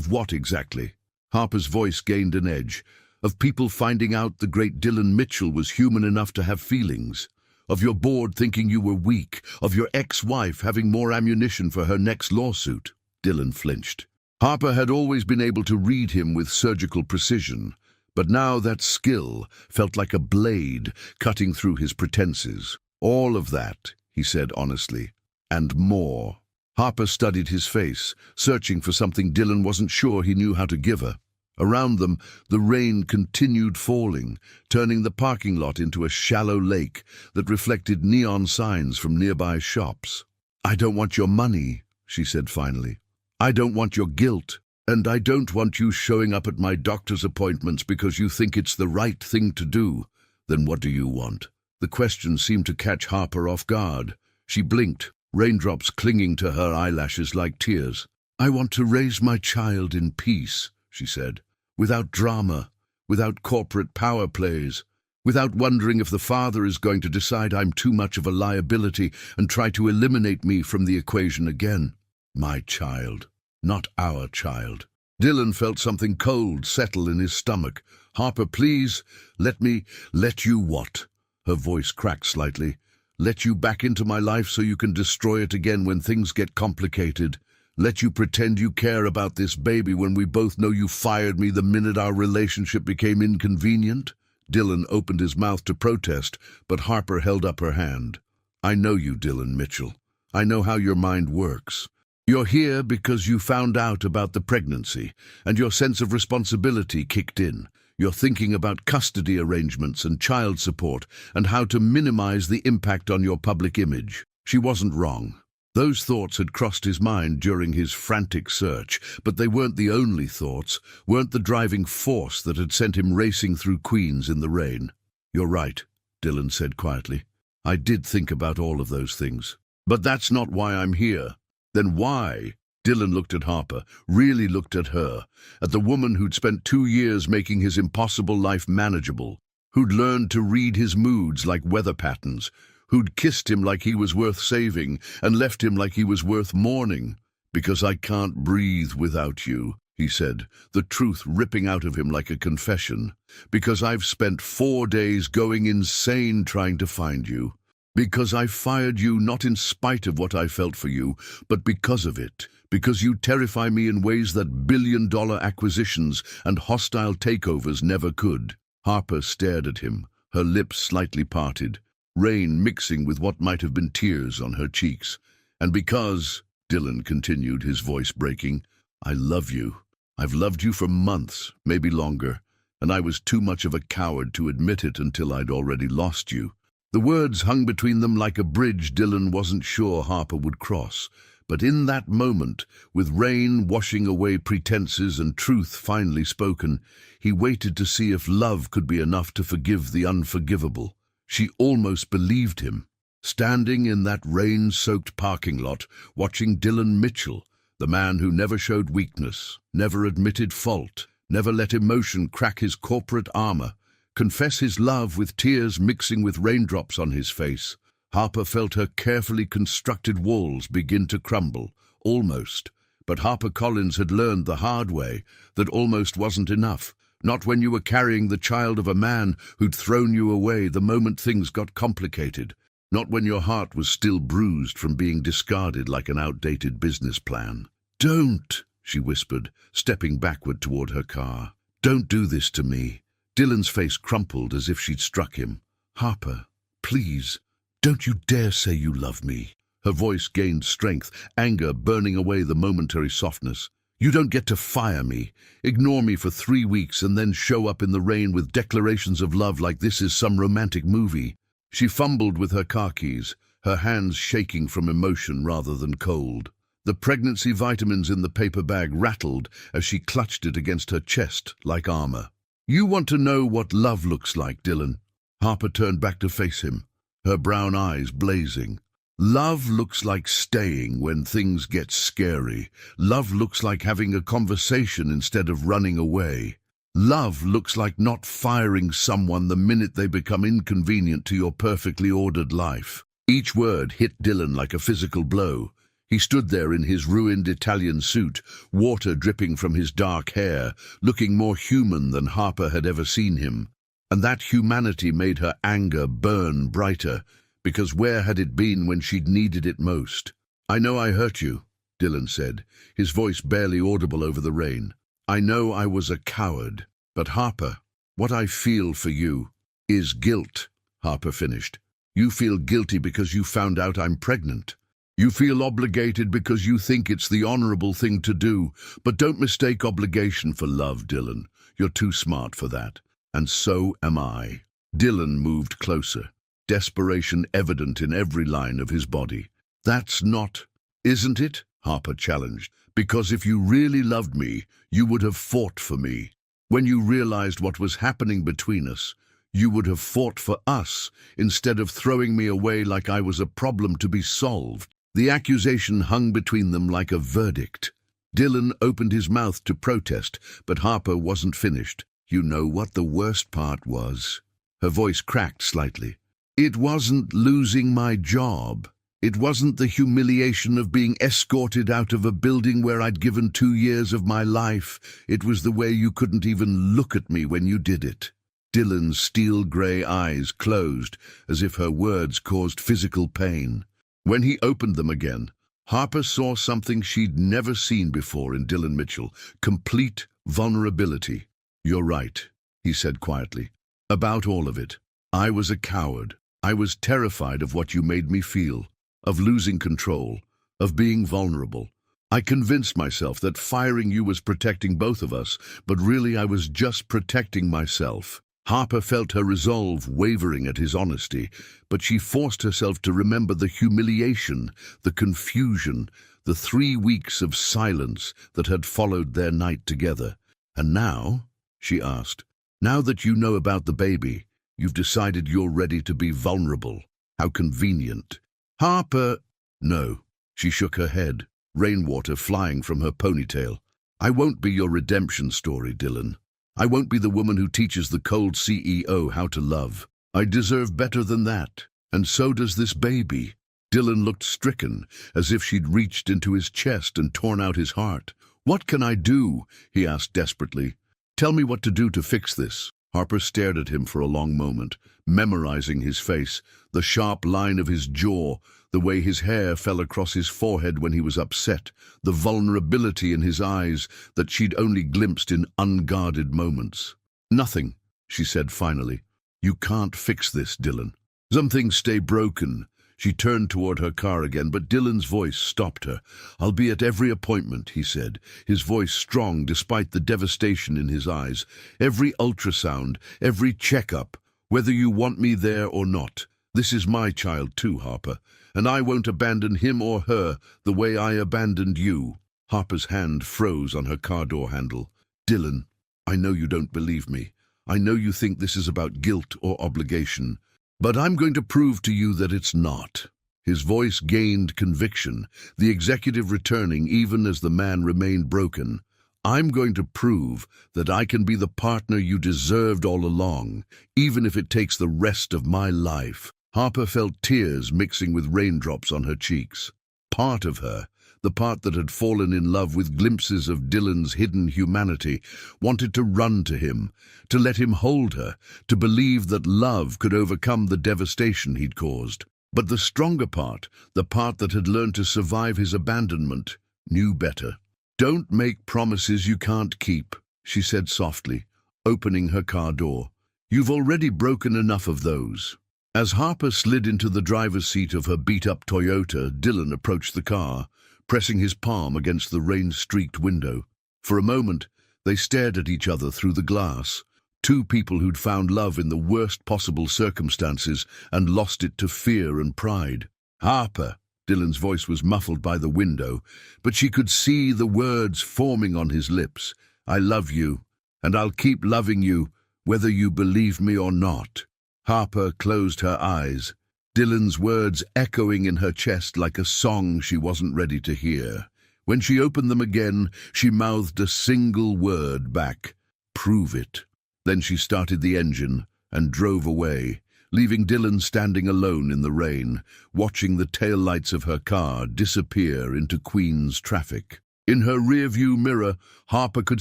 what exactly?" Harper's voice gained an edge. "Of people finding out the great Dylan Mitchell was human enough to have feelings. Of your board thinking you were weak. Of your ex-wife having more ammunition for her next lawsuit." Dylan flinched. Harper had always been able to read him with surgical precision, but now that skill felt like a blade cutting through his pretenses. "All of that," he said honestly, "and more." Harper studied his face, searching for something Dylan wasn't sure he knew how to give her. Around them, the rain continued falling, turning the parking lot into a shallow lake that reflected neon signs from nearby shops. "I don't want your money," she said finally. "I don't want your guilt, and I don't want you showing up at my doctor's appointments because you think it's the right thing to do." "Then what do you want?" The question seemed to catch Harper off guard. She blinked, raindrops clinging to her eyelashes like tears. "I want to raise my child in peace," she said, "without drama, without corporate power plays, without wondering if the father is going to decide I'm too much of a liability and try to eliminate me from the equation again. My child. Not our child." Dylan felt something cold settle in his stomach. "Harper, please, let you what?" Her voice cracked slightly. "Let you back into my life so you can destroy it again when things get complicated. Let you pretend you care about this baby when we both know you fired me the minute our relationship became inconvenient." Dylan opened his mouth to protest, but Harper held up her hand. "I know you, Dylan Mitchell. I know how your mind works. You're here because you found out about the pregnancy, and your sense of responsibility kicked in. You're thinking about custody arrangements and child support, and how to minimize the impact on your public image." She wasn't wrong. Those thoughts had crossed his mind during his frantic search, but they weren't the only thoughts, weren't the driving force that had sent him racing through Queens in the rain. "You're right," Dylan said quietly. "I did think about all of those things. But that's not why I'm here." "Then why?" Dylan looked at Harper, really looked at her, at the woman who'd spent 2 years making his impossible life manageable, who'd learned to read his moods like weather patterns, who'd kissed him like he was worth saving and left him like he was worth mourning. "Because I can't breathe without you," he said, the truth ripping out of him like a confession. "Because I've spent 4 days going insane trying to find you. Because I fired you not in spite of what I felt for you, but because of it. Because you terrify me in ways that billion-dollar acquisitions and hostile takeovers never could." Harper stared at him, her lips slightly parted, rain mixing with what might have been tears on her cheeks. "And because," Dylan continued, his voice breaking, "I love you. I've loved you for months, maybe longer, and I was too much of a coward to admit it until I'd already lost you." The words hung between them like a bridge Dylan wasn't sure Harper would cross. But in that moment, with rain washing away pretenses and truth finally spoken, he waited to see if love could be enough to forgive the unforgivable. She almost believed him. Standing in that rain-soaked parking lot, watching Dylan Mitchell, the man who never showed weakness, never admitted fault, never let emotion crack his corporate armor, confess his love with tears mixing with raindrops on his face, Harper felt her carefully constructed walls begin to crumble, almost. But HarperCollins had learned the hard way that almost wasn't enough. Not when you were carrying the child of a man who'd thrown you away the moment things got complicated. Not when your heart was still bruised from being discarded like an outdated business plan. "Don't," she whispered, stepping backward toward her car. "Don't do this to me." Dylan's face crumpled as if she'd struck him. "Harper, please, don't you dare say you love me." Her voice gained strength, anger burning away the momentary softness. "You don't get to fire me, ignore me for 3 weeks and then show up in the rain with declarations of love like this is some romantic movie." She fumbled with her car keys, her hands shaking from emotion rather than cold. The pregnancy vitamins in the paper bag rattled as she clutched it against her chest like armor. "You want to know what love looks like, Dylan?" Harper turned back to face him, her brown eyes blazing. "Love looks like staying when things get scary. Love looks like having a conversation instead of running away. Love looks like not firing someone the minute they become inconvenient to your perfectly ordered life." Each word hit Dylan like a physical blow. He stood there in his ruined Italian suit, water dripping from his dark hair, looking more human than Harper had ever seen him. And that humanity made her anger burn brighter, because where had it been when she'd needed it most? "I know I hurt you," Dylan said, his voice barely audible over the rain. "I know I was a coward. But Harper, what I feel for you is guilt," Harper finished. "You feel guilty because you found out I'm pregnant. You feel obligated because you think it's the honorable thing to do. But don't mistake obligation for love, Dylan. You're too smart for that. And so am I." Dylan moved closer, desperation evident in every line of his body. "That's not, isn't it?" Harper challenged. "Because if you really loved me, you would have fought for me. When you realized what was happening between us, you would have fought for us instead of throwing me away like I was a problem to be solved." The accusation hung between them like a verdict. Dylan opened his mouth to protest, but Harper wasn't finished. "You know what the worst part was?" Her voice cracked slightly. "It wasn't losing my job. It wasn't the humiliation of being escorted out of a building where I'd given 2 years of my life. It was the way you couldn't even look at me when you did it." Dylan's steel-grey eyes closed, as if her words caused physical pain. When he opened them again, Harper saw something she'd never seen before in Dylan Mitchell: complete vulnerability. "You're right," he said quietly, "about all of it. I was a coward. I was terrified of what you made me feel, of losing control, of being vulnerable. I convinced myself that firing you was protecting both of us, but really I was just protecting myself." Harper felt her resolve wavering at his honesty, but she forced herself to remember the humiliation, the confusion, the 3 weeks of silence that had followed their night together. "And now," she asked, "now that you know about the baby, you've decided you're ready to be vulnerable. How convenient." "Harper—" "No." She shook her head, rainwater flying from her ponytail. "I won't be your redemption story, Dylan. I won't be the woman who teaches the cold CEO how to love. I deserve better than that, and so does this baby." Dylan looked stricken, as if she'd reached into his chest and torn out his heart. "What can I do?" he asked desperately. "Tell me what to do to fix this." Harper stared at him for a long moment, memorizing his face, the sharp line of his jaw, the way his hair fell across his forehead when he was upset, the vulnerability in his eyes that she'd only glimpsed in unguarded moments. "Nothing," she said finally. "You can't fix this, Dylan. Some things stay broken." She turned toward her car again, but Dylan's voice stopped her. "I'll be at every appointment," he said, his voice strong despite the devastation in his eyes. "Every ultrasound, every checkup, whether you want me there or not. This is my child too, Harper, and I won't abandon him or her the way I abandoned you." Harper's hand froze on her car door handle. "Dylan, I know you don't believe me. I know you think this is about guilt or obligation. But I'm going to prove to you that it's not." His voice gained conviction, the executive returning even as the man remained broken. "I'm going to prove that I can be the partner you deserved all along, even if it takes the rest of my life." Harper felt tears mixing with raindrops on her cheeks. Part of her, the part that had fallen in love with glimpses of Dylan's hidden humanity, wanted to run to him, to let him hold her, to believe that love could overcome the devastation he'd caused. But the stronger part, the part that had learned to survive his abandonment, knew better. "Don't make promises you can't keep," she said softly, opening her car door. "You've already broken enough of those." As Harper slid into the driver's seat of her beat-up Toyota, Dylan approached the car, pressing his palm against the rain-streaked window. For a moment, they stared at each other through the glass, two people who'd found love in the worst possible circumstances and lost it to fear and pride. "Harper," Dylan's voice was muffled by the window, but she could see the words forming on his lips. "I love you, and I'll keep loving you, whether you believe me or not." Harper closed her eyes, Dylan's words echoing in her chest like a song she wasn't ready to hear. When she opened them again, she mouthed a single word back: "Prove it." Then she started the engine and drove away, leaving Dylan standing alone in the rain, watching the taillights of her car disappear into Queens traffic. In her rearview mirror, Harper could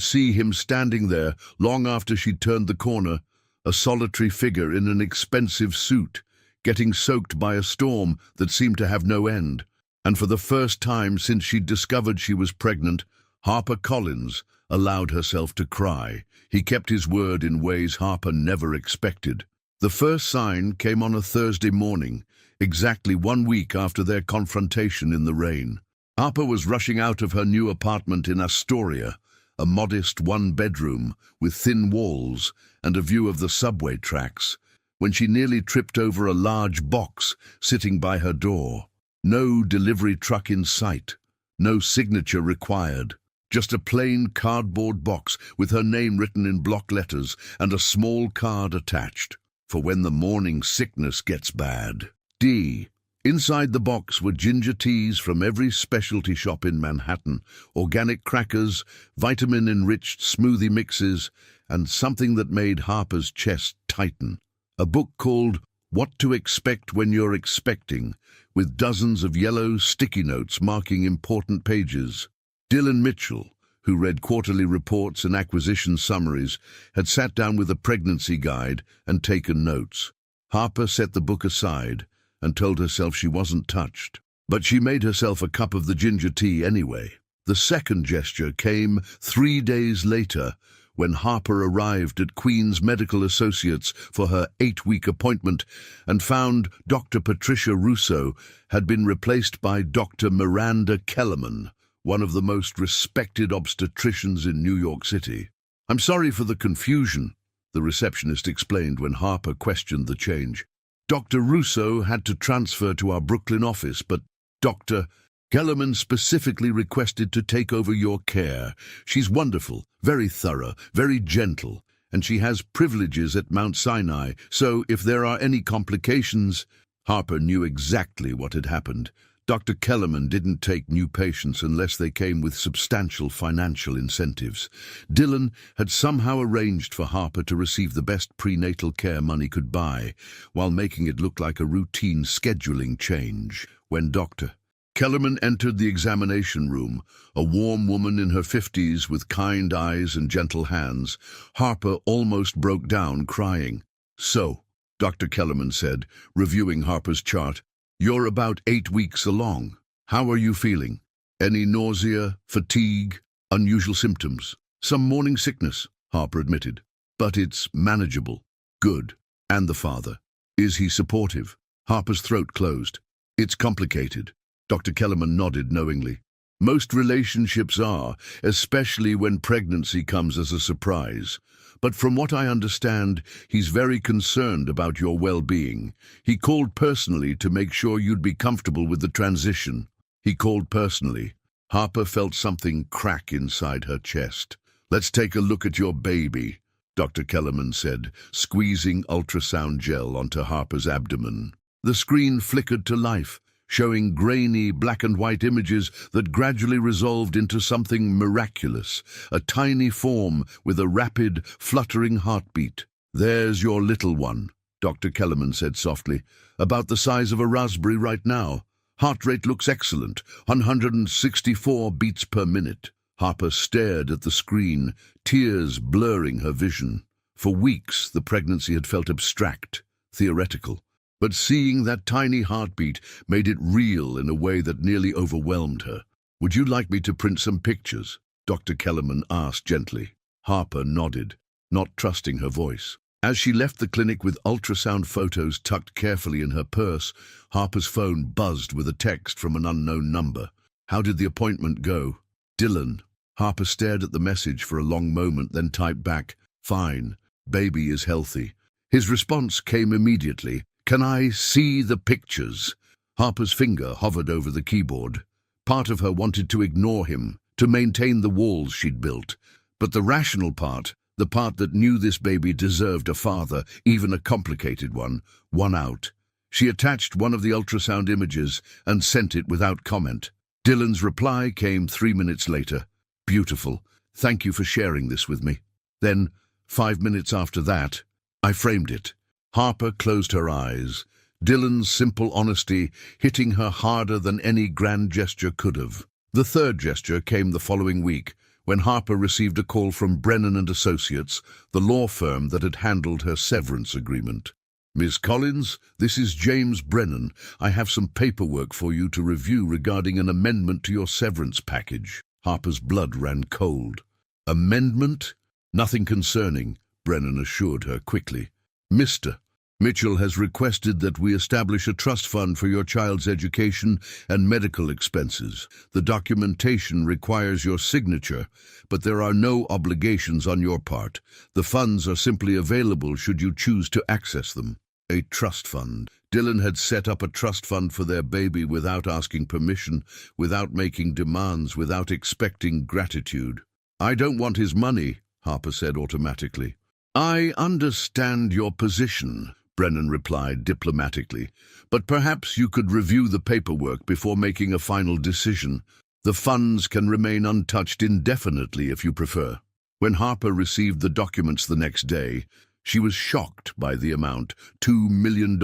see him standing there long after she'd turned the corner, a solitary figure in an expensive suit, getting soaked by a storm that seemed to have no end. And for the first time since she'd discovered she was pregnant, Harper Collins allowed herself to cry. He kept his word in ways Harper never expected. The first sign came on a Thursday morning, exactly 1 week after their confrontation in the rain. Harper was rushing out of her new apartment in Astoria, a modest one-bedroom with thin walls and a view of the subway tracks, when she nearly tripped over a large box sitting by her door. No delivery truck in sight, no signature required, just a plain cardboard box with her name written in block letters and a small card attached, "For when the morning sickness gets bad. D." Inside the box were ginger teas from every specialty shop in Manhattan, organic crackers, vitamin-enriched smoothie mixes, and something that made Harper's chest tighten. A book called What to Expect When You're Expecting, with dozens of yellow sticky notes marking important pages. Dylan Mitchell, who read quarterly reports and acquisition summaries, had sat down with a pregnancy guide and taken notes. Harper set the book aside and told herself she wasn't touched. But she made herself a cup of the ginger tea anyway. The second gesture came 3 days later, when Harper arrived at Queens Medical Associates for her 8-week appointment and found Dr. Patricia Russo had been replaced by Dr. Miranda Kellerman, one of the most respected obstetricians in New York City. "I'm sorry for the confusion," the receptionist explained when Harper questioned the change. Dr. Russo had to transfer to our Brooklyn office, but Dr. Kellerman specifically requested to take over your care. She's wonderful, very thorough, very gentle, and she has privileges at Mount Sinai, so if there are any complications... Harper knew exactly what had happened. Dr. Kellerman didn't take new patients unless they came with substantial financial incentives. Dylan had somehow arranged for Harper to receive the best prenatal care money could buy, while making it look like a routine scheduling change. When Dr. Kellerman entered the examination room, a warm woman in her 50s with kind eyes and gentle hands, Harper almost broke down crying. "So," Dr. Kellerman said, reviewing Harper's chart, "you're about 8 weeks along. How are you feeling? Any nausea, fatigue, unusual symptoms?" "Some morning sickness," Harper admitted, "but it's manageable." "Good. And the father? Is he supportive?" Harper's throat closed. "It's complicated." Dr. Kellerman nodded knowingly. "Most relationships are, especially when pregnancy comes as a surprise. But from what I understand, he's very concerned about your well-being. He called personally to make sure you'd be comfortable with the transition." He called personally. Harper felt something crack inside her chest. "Let's take a look at your baby," Dr. Kellerman said, squeezing ultrasound gel onto Harper's abdomen. The screen flickered to life, showing grainy black-and-white images that gradually resolved into something miraculous, a tiny form with a rapid, fluttering heartbeat. "There's your little one," Dr. Kellerman said softly, "about the size of a raspberry right now. Heart rate looks excellent, 164 beats per minute." Harper stared at the screen, tears blurring her vision. For weeks, the pregnancy had felt abstract, theoretical. But seeing that tiny heartbeat made it real in a way that nearly overwhelmed her. "Would you like me to print some pictures?" Dr. Kellerman asked gently. Harper nodded, not trusting her voice. As she left the clinic with ultrasound photos tucked carefully in her purse, Harper's phone buzzed with a text from an unknown number. "How did the appointment go?" "Dylan." Harper stared at the message for a long moment, then typed back, "Fine. Baby is healthy." His response came immediately. "Can I see the pictures?" Harper's finger hovered over the keyboard. Part of her wanted to ignore him, to maintain the walls she'd built. But the rational part, the part that knew this baby deserved a father, even a complicated one, won out. She attached one of the ultrasound images and sent it without comment. Dylan's reply came 3 minutes later. "Beautiful. Thank you for sharing this with me." Then, 5 minutes after that, "I framed it." Harper closed her eyes, Dylan's simple honesty hitting her harder than any grand gesture could have. The third gesture came the following week, when Harper received a call from Brennan and Associates, the law firm that had handled her severance agreement. "Miss Collins, this is James Brennan. I have some paperwork for you to review regarding an amendment to your severance package." Harper's blood ran cold. "Amendment?" "Nothing concerning," Brennan assured her quickly. "Mr. Mitchell has requested that we establish a trust fund for your child's education and medical expenses. The documentation requires your signature, but there are no obligations on your part. The funds are simply available should you choose to access them." A trust fund. Dylan had set up a trust fund for their baby without asking permission, without making demands, without expecting gratitude. "I don't want his money," Harper said automatically. "I understand your position," Brennan replied diplomatically, "but perhaps you could review the paperwork before making a final decision. The funds can remain untouched indefinitely if you prefer." When Harper received the documents the next day, she was shocked by the amount, $2 million,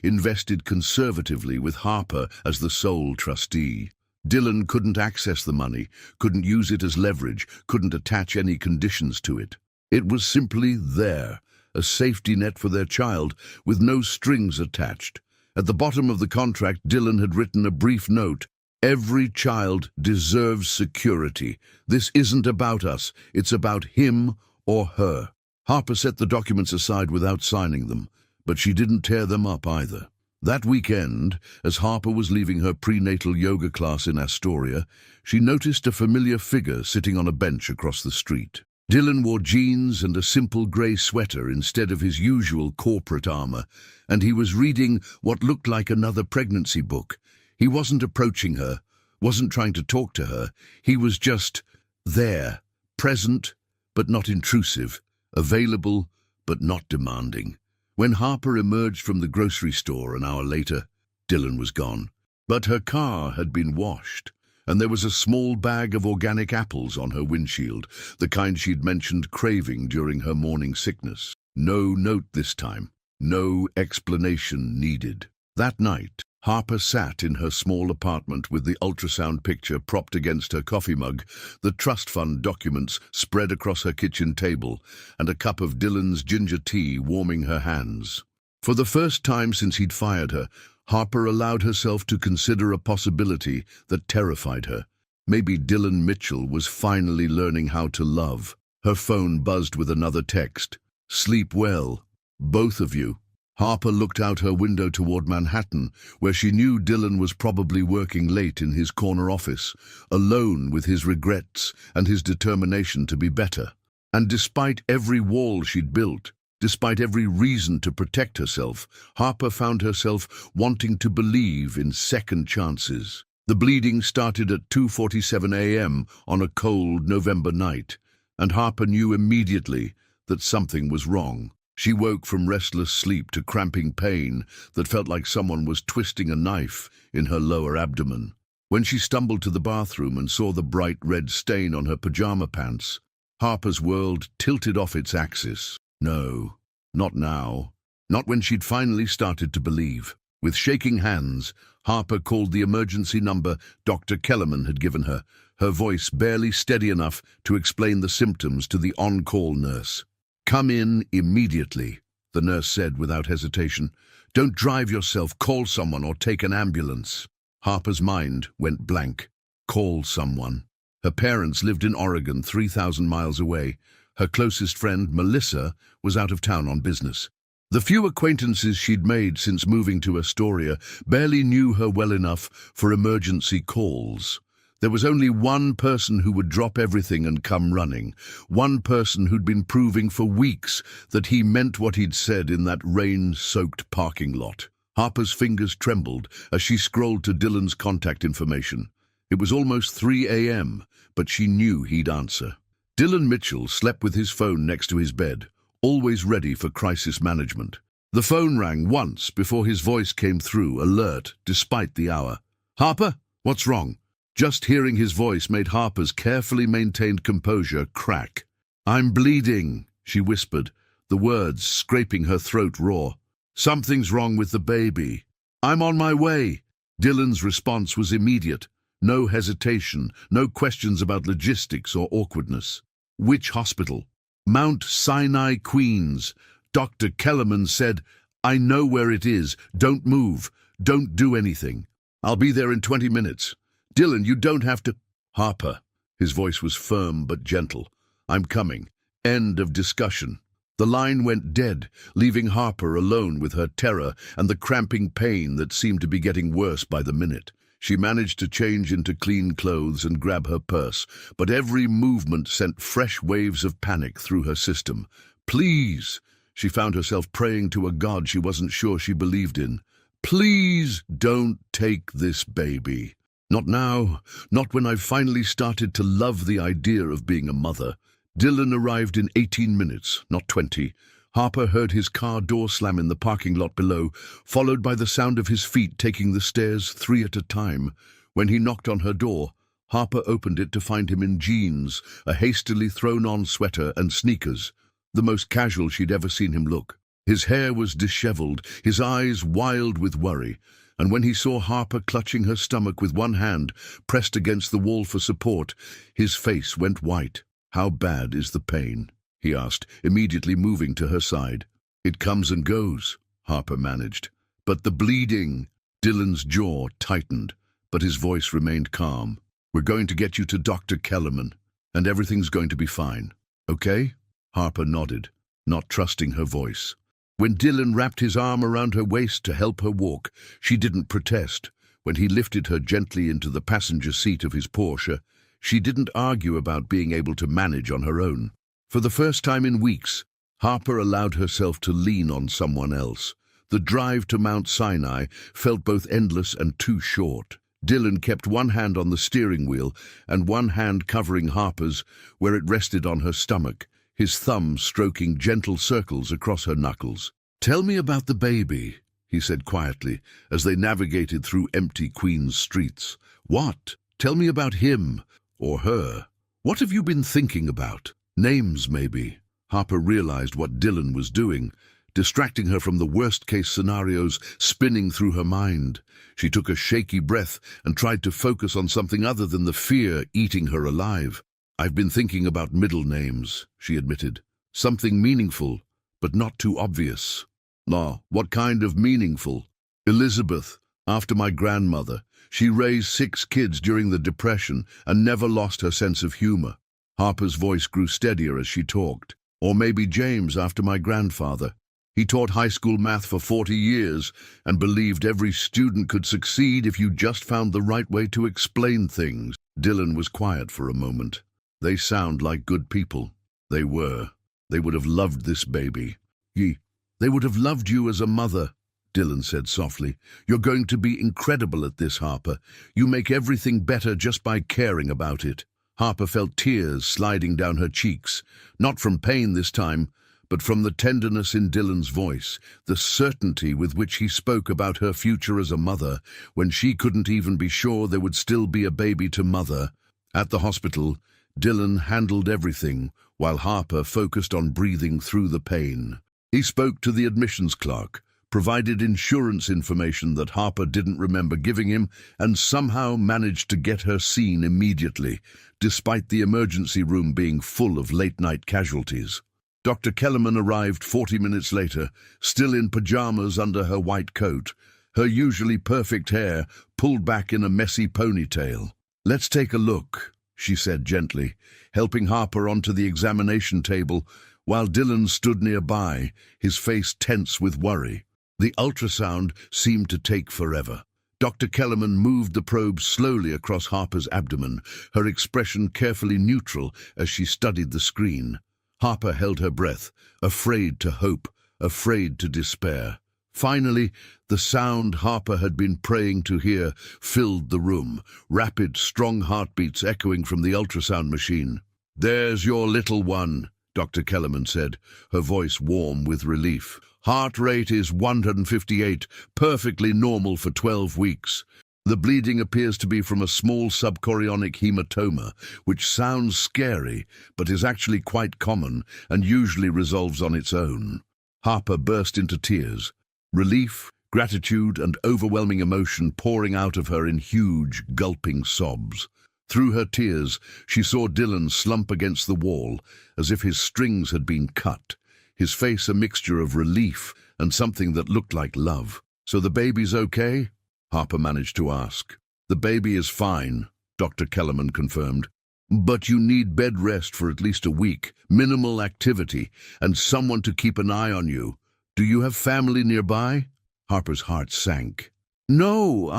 invested conservatively with Harper as the sole trustee. Dylan couldn't access the money, couldn't use it as leverage, couldn't attach any conditions to it. It was simply there, a safety net for their child, with no strings attached. At the bottom of the contract, Dylan had written a brief note. "Every child deserves security. This isn't about us, it's about him or her." Harper set the documents aside without signing them, but she didn't tear them up either. That weekend, as Harper was leaving her prenatal yoga class in Astoria, she noticed a familiar figure sitting on a bench across the street. Dylan wore jeans and a simple grey sweater instead of his usual corporate armour, and he was reading what looked like another pregnancy book. He wasn't approaching her, wasn't trying to talk to her. He was just there, present but not intrusive, available but not demanding. When Harper emerged from the grocery store an hour later, Dylan was gone. But her car had been washed, and there was a small bag of organic apples on her windshield, the kind she'd mentioned craving during her morning sickness. No note this time, no explanation needed. That night, Harper sat in her small apartment with the ultrasound picture propped against her coffee mug, the trust fund documents spread across her kitchen table, and a cup of Dylan's ginger tea warming her hands. For the first time since he'd fired her, Harper allowed herself to consider a possibility that terrified her. Maybe Dylan Mitchell was finally learning how to love. Her phone buzzed with another text. "Sleep well, both of you." Harper looked out her window toward Manhattan, where she knew Dylan was probably working late in his corner office, alone with his regrets and his determination to be better. And despite every wall she'd built, despite every reason to protect herself, Harper found herself wanting to believe in second chances. The bleeding started at 2:47 a.m. on a cold November night, and Harper knew immediately that something was wrong. She woke from restless sleep to cramping pain that felt like someone was twisting a knife in her lower abdomen. When she stumbled to the bathroom and saw the bright red stain on her pajama pants, Harper's world tilted off its axis. No, not now. Not when she'd finally started to believe. With shaking hands, Harper called the emergency number Dr. Kellerman had given her, her voice barely steady enough to explain the symptoms to the on-call nurse. "Come in immediately," the nurse said without hesitation. "Don't drive yourself, call someone or take an ambulance." Harper's mind went blank. Call someone. Her parents lived in Oregon, 3,000 miles away. Her closest friend, Melissa, was out of town on business. The few acquaintances she'd made since moving to Astoria barely knew her well enough for emergency calls. There was only one person who would drop everything and come running, one person who'd been proving for weeks that he meant what he'd said in that rain-soaked parking lot. Harper's fingers trembled as she scrolled to Dylan's contact information. It was almost 3 a.m., but she knew he'd answer. Dylan Mitchell slept with his phone next to his bed, always ready for crisis management. The phone rang once before his voice came through, alert despite the hour. "Harper, what's wrong?" Just hearing his voice made Harper's carefully maintained composure crack. "I'm bleeding," she whispered, the words scraping her throat raw. "Something's wrong with the baby." "I'm on my way." Dylan's response was immediate. No hesitation, no questions about logistics or awkwardness. "Which hospital?" "Mount Sinai, Queens. Dr. Kellerman said, I know where it is. Don't move. Don't do anything. I'll be there in 20 minutes. Dylan, you don't have to—" "Harper." His voice was firm but gentle. "I'm coming." End of discussion. The line went dead, leaving Harper alone with her terror and the cramping pain that seemed to be getting worse by the minute. She managed to change into clean clothes and grab her purse, but every movement sent fresh waves of panic through her system. "Please!" She found herself praying to a God she wasn't sure she believed in. "Please don't take this baby. Not now, not when I've finally started to love the idea of being a mother." Dylan arrived in 18 minutes, not 20. Harper heard his car door slam in the parking lot below, followed by the sound of his feet taking the stairs 3 at a time. When he knocked on her door, Harper opened it to find him in jeans, a hastily thrown-on sweater and sneakers, the most casual she'd ever seen him look. His hair was disheveled, his eyes wild with worry, and when he saw Harper clutching her stomach with one hand, pressed against the wall for support, his face went white. "How bad is the pain?" he asked, immediately moving to her side. "It comes and goes," Harper managed. "But the bleeding—" Dylan's jaw tightened, but his voice remained calm. "We're going to get you to Dr. Kellerman, and everything's going to be fine. Okay?" Harper nodded, not trusting her voice. When Dylan wrapped his arm around her waist to help her walk, she didn't protest. When he lifted her gently into the passenger seat of his Porsche, she didn't argue about being able to manage on her own. For the first time in weeks, Harper allowed herself to lean on someone else. The drive to Mount Sinai felt both endless and too short. Dylan kept one hand on the steering wheel and one hand covering Harper's, where it rested on her stomach, his thumb stroking gentle circles across her knuckles. "Tell me about the baby," he said quietly, as they navigated through empty Queens streets. "What? Tell me about him, or her. What have you been thinking about? Names, maybe." Harper realized what Dylan was doing, distracting her from the worst-case scenarios spinning through her mind. She took a shaky breath and tried to focus on something other than the fear eating her alive. "I've been thinking about middle names," she admitted. "Something meaningful, but not too obvious." "Nah, what kind of meaningful?" "Elizabeth, after my grandmother. She raised 6 kids during the Depression and never lost her sense of humor." Harper's voice grew steadier as she talked. "Or maybe James, after my grandfather. He taught high school math for 40 years and believed every student could succeed if you just found the right way to explain things." Dylan was quiet for a moment. "They sound like good people." They were. They would have loved this baby. They would have loved you as a mother," Dylan said softly. "You're going to be incredible at this, Harper. You make everything better just by caring about it." Harper felt tears sliding down her cheeks, not from pain this time, but from the tenderness in Dylan's voice, the certainty with which he spoke about her future as a mother, when she couldn't even be sure there would still be a baby to mother. At the hospital, Dylan handled everything, while Harper focused on breathing through the pain. He spoke to the admissions clerk, provided insurance information that Harper didn't remember giving him, and somehow managed to get her seen immediately, despite the emergency room being full of late-night casualties. Dr. Kellerman arrived 40 minutes later, still in pajamas under her white coat, her usually perfect hair pulled back in a messy ponytail. "Let's take a look," she said gently, helping Harper onto the examination table, while Dylan stood nearby, his face tense with worry. The ultrasound seemed to take forever. Dr. Kellerman moved the probe slowly across Harper's abdomen, her expression carefully neutral as she studied the screen. Harper held her breath, afraid to hope, afraid to despair. Finally, the sound Harper had been praying to hear filled the room, rapid, strong heartbeats echoing from the ultrasound machine. "There's your little one," Dr. Kellerman said, her voice warm with relief. "Heart rate is 158, perfectly normal for 12 weeks. The bleeding appears to be from a small subchorionic hematoma, which sounds scary, but is actually quite common and usually resolves on its own." Harper burst into tears, relief, gratitude, and overwhelming emotion pouring out of her in huge, gulping sobs. Through her tears, she saw Dylan slump against the wall, as if his strings had been cut, his face a mixture of relief and something that looked like love. "So the baby's okay?" Harper managed to ask. "The baby is fine," Dr. Kellerman confirmed. "But you need bed rest for at least a week, minimal activity, and someone to keep an eye on you. Do you have family nearby?" Harper's heart sank. "No,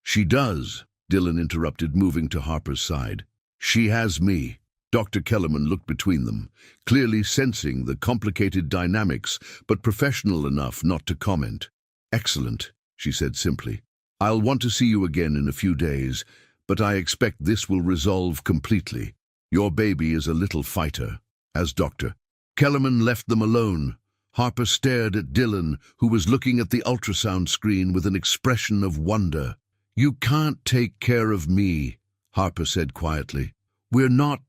She does," Dylan interrupted, moving to Harper's side. "She has me." Dr. Kellerman looked between them, clearly sensing the complicated dynamics, but professional enough not to comment. "Excellent," she said simply. "I'll want to see you again in a few days, but I expect this will resolve completely. Your baby is a little fighter." As Dr. Kellerman left them alone, Harper stared at Dylan, who was looking at the ultrasound screen with an expression of wonder. "You can't take care of me," Harper said quietly. We're not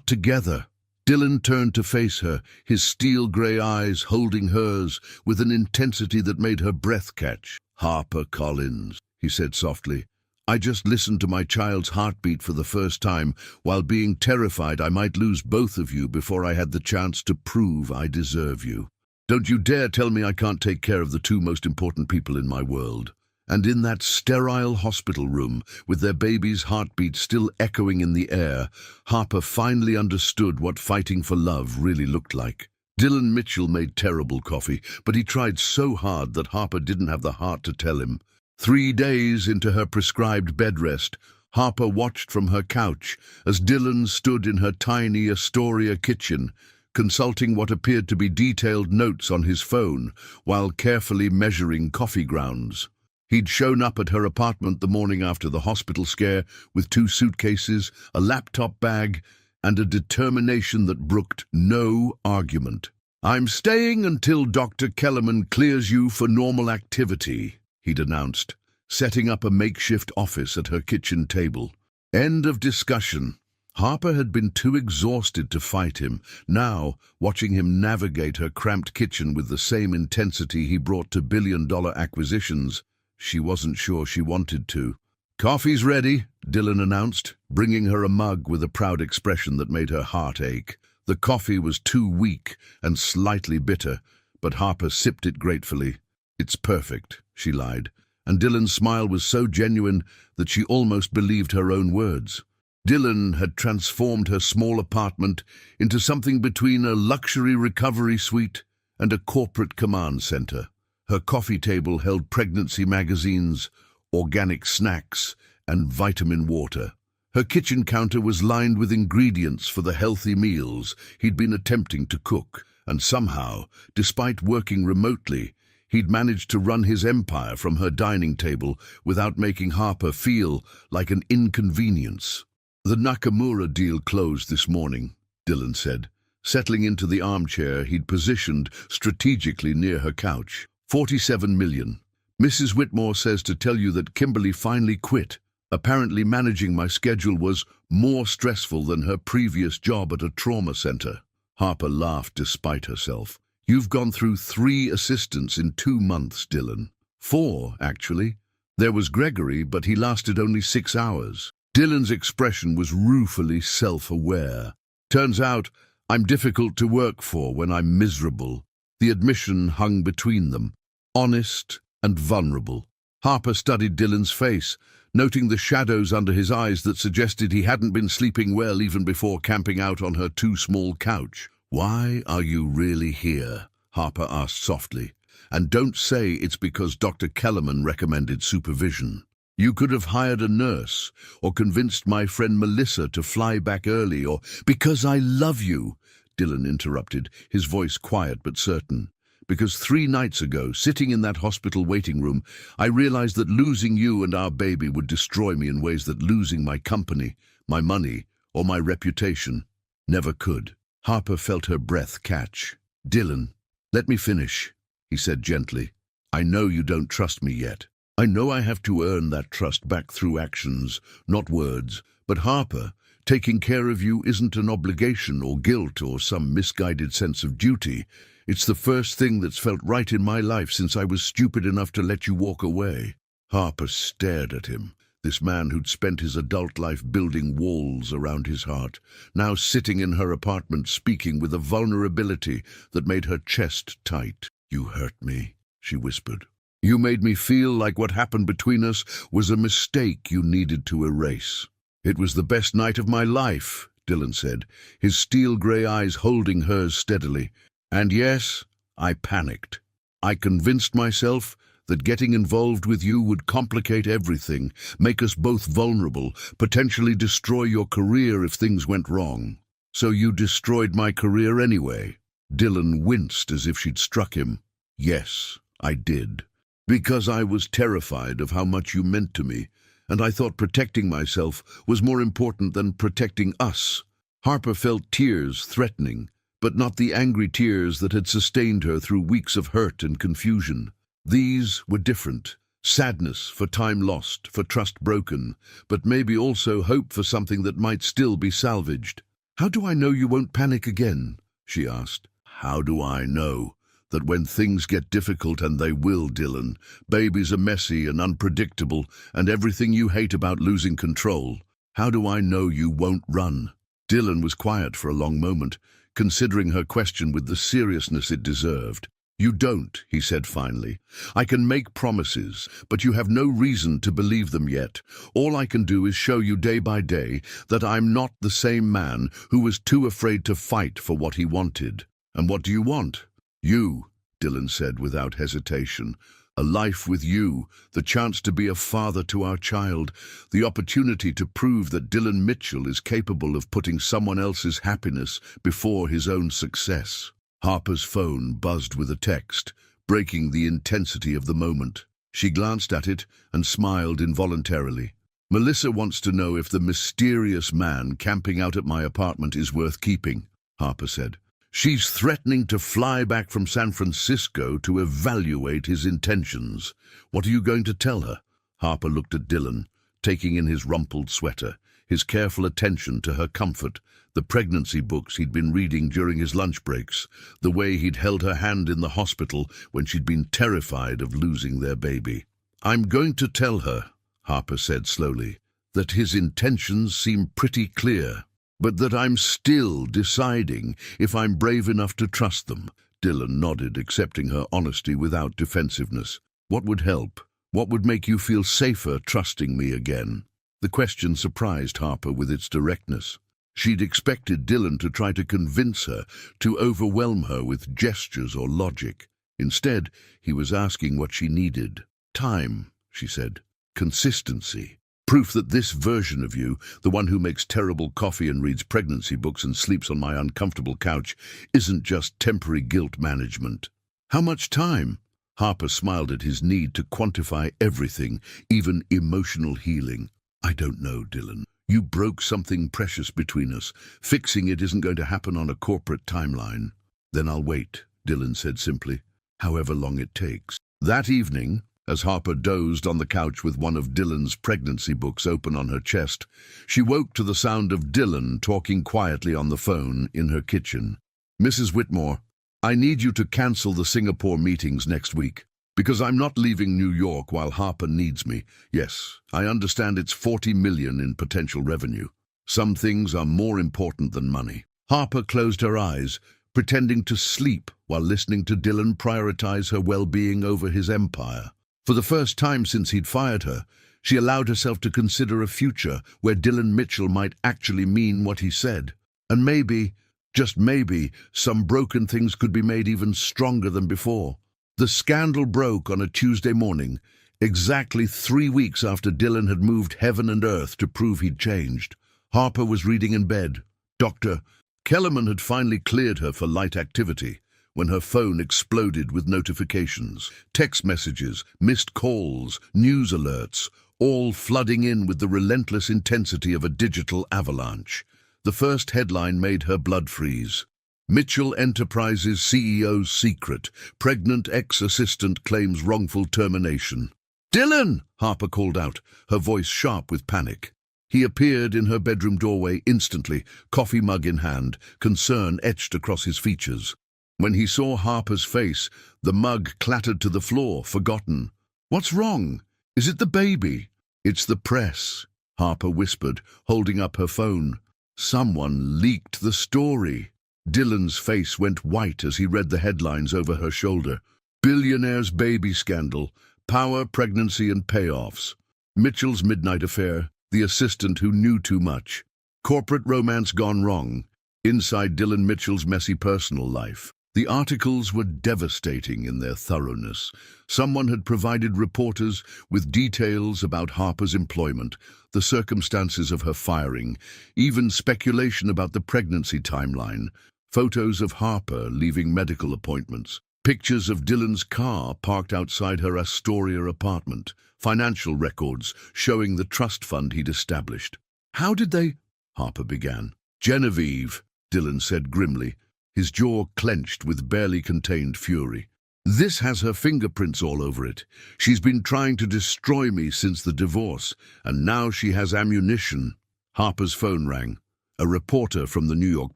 together." Dylan turned to face her, his steel-grey eyes holding hers with an intensity that made her breath catch. "Harper Collins," he said softly, "I just listened to my child's heartbeat for the first time while being terrified I might lose both of you before I had the chance to prove I deserve you. Don't you dare tell me I can't take care of the 2 most important people in my world." And in that sterile hospital room, with their baby's heartbeat still echoing in the air, Harper finally understood what fighting for love really looked like. Dylan Mitchell made terrible coffee, but he tried so hard that Harper didn't have the heart to tell him. 3 days into her prescribed bed rest, Harper watched from her couch as Dylan stood in her tiny Astoria kitchen, consulting what appeared to be detailed notes on his phone while carefully measuring coffee grounds. He'd shown up at her apartment the morning after the hospital scare with 2 suitcases, a laptop bag, and a determination that brooked no argument. "I'm staying until Dr. Kellerman clears you for normal activity," he'd announced, setting up a makeshift office at her kitchen table. End of discussion. Harper had been too exhausted to fight him. Now, watching him navigate her cramped kitchen with the same intensity he brought to billion-dollar acquisitions, she wasn't sure she wanted to. "Coffee's ready," Dylan announced, bringing her a mug with a proud expression that made her heart ache. The coffee was too weak and slightly bitter, but Harper sipped it gratefully. "It's perfect," she lied, and Dylan's smile was so genuine that she almost believed her own words. Dylan had transformed her small apartment into something between a luxury recovery suite and a corporate command center. Her coffee table held pregnancy magazines, organic snacks, and vitamin water. Her kitchen counter was lined with ingredients for the healthy meals he'd been attempting to cook, and somehow, despite working remotely, he'd managed to run his empire from her dining table without making Harper feel like an inconvenience. "The Nakamura deal closed this morning," Dylan said, settling into the armchair he'd positioned strategically near her couch. $47 million. "Mrs. Whitmore says to tell you that Kimberly finally quit. Apparently managing my schedule was more stressful than her previous job at a trauma center." Harper laughed despite herself. "You've gone through 3 assistants in 2 months, Dylan. 4, actually. There was Gregory, but he lasted only 6 hours. Dylan's expression was ruefully self-aware. "Turns out I'm difficult to work for when I'm miserable." The admission hung between them, honest and vulnerable. Harper studied Dylan's face, noting the shadows under his eyes that suggested he hadn't been sleeping well even before camping out on her too small couch. "Why are you really here?" Harper asked softly. "And don't say it's because Dr. Kellerman recommended supervision. You could have hired a nurse, or convinced my friend Melissa to fly back early, or—" "Because I love you," Dylan interrupted, his voice quiet but certain. "Because 3 nights ago, sitting in that hospital waiting room, I realized that losing you and our baby would destroy me in ways that losing my company, my money, or my reputation never could." Harper felt her breath catch. "Dylan, let me finish," he said gently. "I know you don't trust me yet. I know I have to earn that trust back through actions, not words. But Harper, taking care of you isn't an obligation or guilt or some misguided sense of duty. It's the first thing that's felt right in my life since I was stupid enough to let you walk away." Harper stared at him, this man who'd spent his adult life building walls around his heart, now sitting in her apartment speaking with a vulnerability that made her chest tight. "You hurt me," she whispered. "You made me feel like what happened between us was a mistake you needed to erase." "It was the best night of my life," Dylan said, his steel-grey eyes holding hers steadily. "And yes, I panicked. I convinced myself that getting involved with you would complicate everything, make us both vulnerable, potentially destroy your career if things went wrong. So you destroyed my career anyway." Dylan winced as if she'd struck him. "Yes, I did. Because I was terrified of how much you meant to me, and I thought protecting myself was more important than protecting us." Harper felt tears threatening, but not the angry tears that had sustained her through weeks of hurt and confusion. These were different. Sadness for time lost, for trust broken, but maybe also hope for something that might still be salvaged. "How do I know you won't panic again?" she asked. "How do I know that when things get difficult, and they will, Dylan, babies are messy and unpredictable, and everything you hate about losing control, how do I know you won't run?" Dylan was quiet for a long moment, considering her question with the seriousness it deserved. "You don't," he said finally. "I can make promises, but you have no reason to believe them yet. All I can do is show you day by day that I'm not the same man who was too afraid to fight for what he wanted." "And what do you want?" "You," Dylan said without hesitation. A life with you, the chance to be a father to our child, the opportunity to prove that Dylan Mitchell is capable of putting someone else's happiness before his own success. Harper's phone buzzed with a text, breaking the intensity of the moment. She glanced at it and smiled involuntarily. "Melissa wants to know if the mysterious man camping out at my apartment is worth keeping," Harper said. "She's threatening to fly back from San Francisco to evaluate his intentions. What are you going to tell her?" Harper looked at Dylan, taking in his rumpled sweater, his careful attention to her comfort, the pregnancy books he'd been reading during his lunch breaks, the way he'd held her hand in the hospital when she'd been terrified of losing their baby. "I'm going to tell her," Harper said slowly, "that his intentions seem pretty clear, but that I'm still deciding if I'm brave enough to trust them." Dylan nodded, accepting her honesty without defensiveness. "What would help? What would make you feel safer trusting me again?" The question surprised Harper with its directness. She'd expected Dylan to try to convince her, to overwhelm her with gestures or logic. Instead, he was asking what she needed. "Time," she said. "Consistency. Proof that this version of you, the one who makes terrible coffee and reads pregnancy books and sleeps on my uncomfortable couch, isn't just temporary guilt management." "How much time?" Harper smiled at his need to quantify everything, even emotional healing. "I don't know, Dylan. You broke something precious between us. Fixing it isn't going to happen on a corporate timeline." "Then I'll wait," Dylan said simply, "however long it takes." That evening, as Harper dozed on the couch with one of Dylan's pregnancy books open on her chest, she woke to the sound of Dylan talking quietly on the phone in her kitchen. "Mrs. Whitmore, I need you to cancel the Singapore meetings next week, because I'm not leaving New York while Harper needs me. Yes, I understand it's 40 million in potential revenue. Some things are more important than money." Harper closed her eyes, pretending to sleep while listening to Dylan prioritize her well-being over his empire. For the first time since he'd fired her, she allowed herself to consider a future where Dylan Mitchell might actually mean what he said. And maybe, just maybe, some broken things could be made even stronger than before. The scandal broke on a Tuesday morning, exactly 3 weeks after Dylan had moved heaven and earth to prove he'd changed. Harper was reading in bed. Dr. Kellerman had finally cleared her for light activity when her phone exploded with notifications, text messages, missed calls, news alerts, all flooding in with the relentless intensity of a digital avalanche. The first headline made her blood freeze. "Mitchell Enterprises CEO's secret. Pregnant ex-assistant claims wrongful termination." "Dylan!" Harper called out, her voice sharp with panic. He appeared in her bedroom doorway instantly, coffee mug in hand, concern etched across his features. When he saw Harper's face, the mug clattered to the floor, forgotten. "What's wrong? Is it the baby?" "It's the press," Harper whispered, holding up her phone. "Someone leaked the story." Dylan's face went white as he read the headlines over her shoulder. "Billionaire's baby scandal, power, pregnancy and payoffs. Mitchell's midnight affair, the assistant who knew too much. Corporate romance gone wrong. Inside Dylan Mitchell's messy personal life." The articles were devastating in their thoroughness. Someone had provided reporters with details about Harper's employment, the circumstances of her firing, even speculation about the pregnancy timeline. Photos of Harper leaving medical appointments, pictures of Dylan's car parked outside her Astoria apartment, financial records showing the trust fund he'd established. "How did they—" Harper began. "Genevieve," Dylan said grimly, his jaw clenched with barely contained fury. "This has her fingerprints all over it. She's been trying to destroy me since the divorce, and now she has ammunition." Harper's phone rang. A reporter from the New York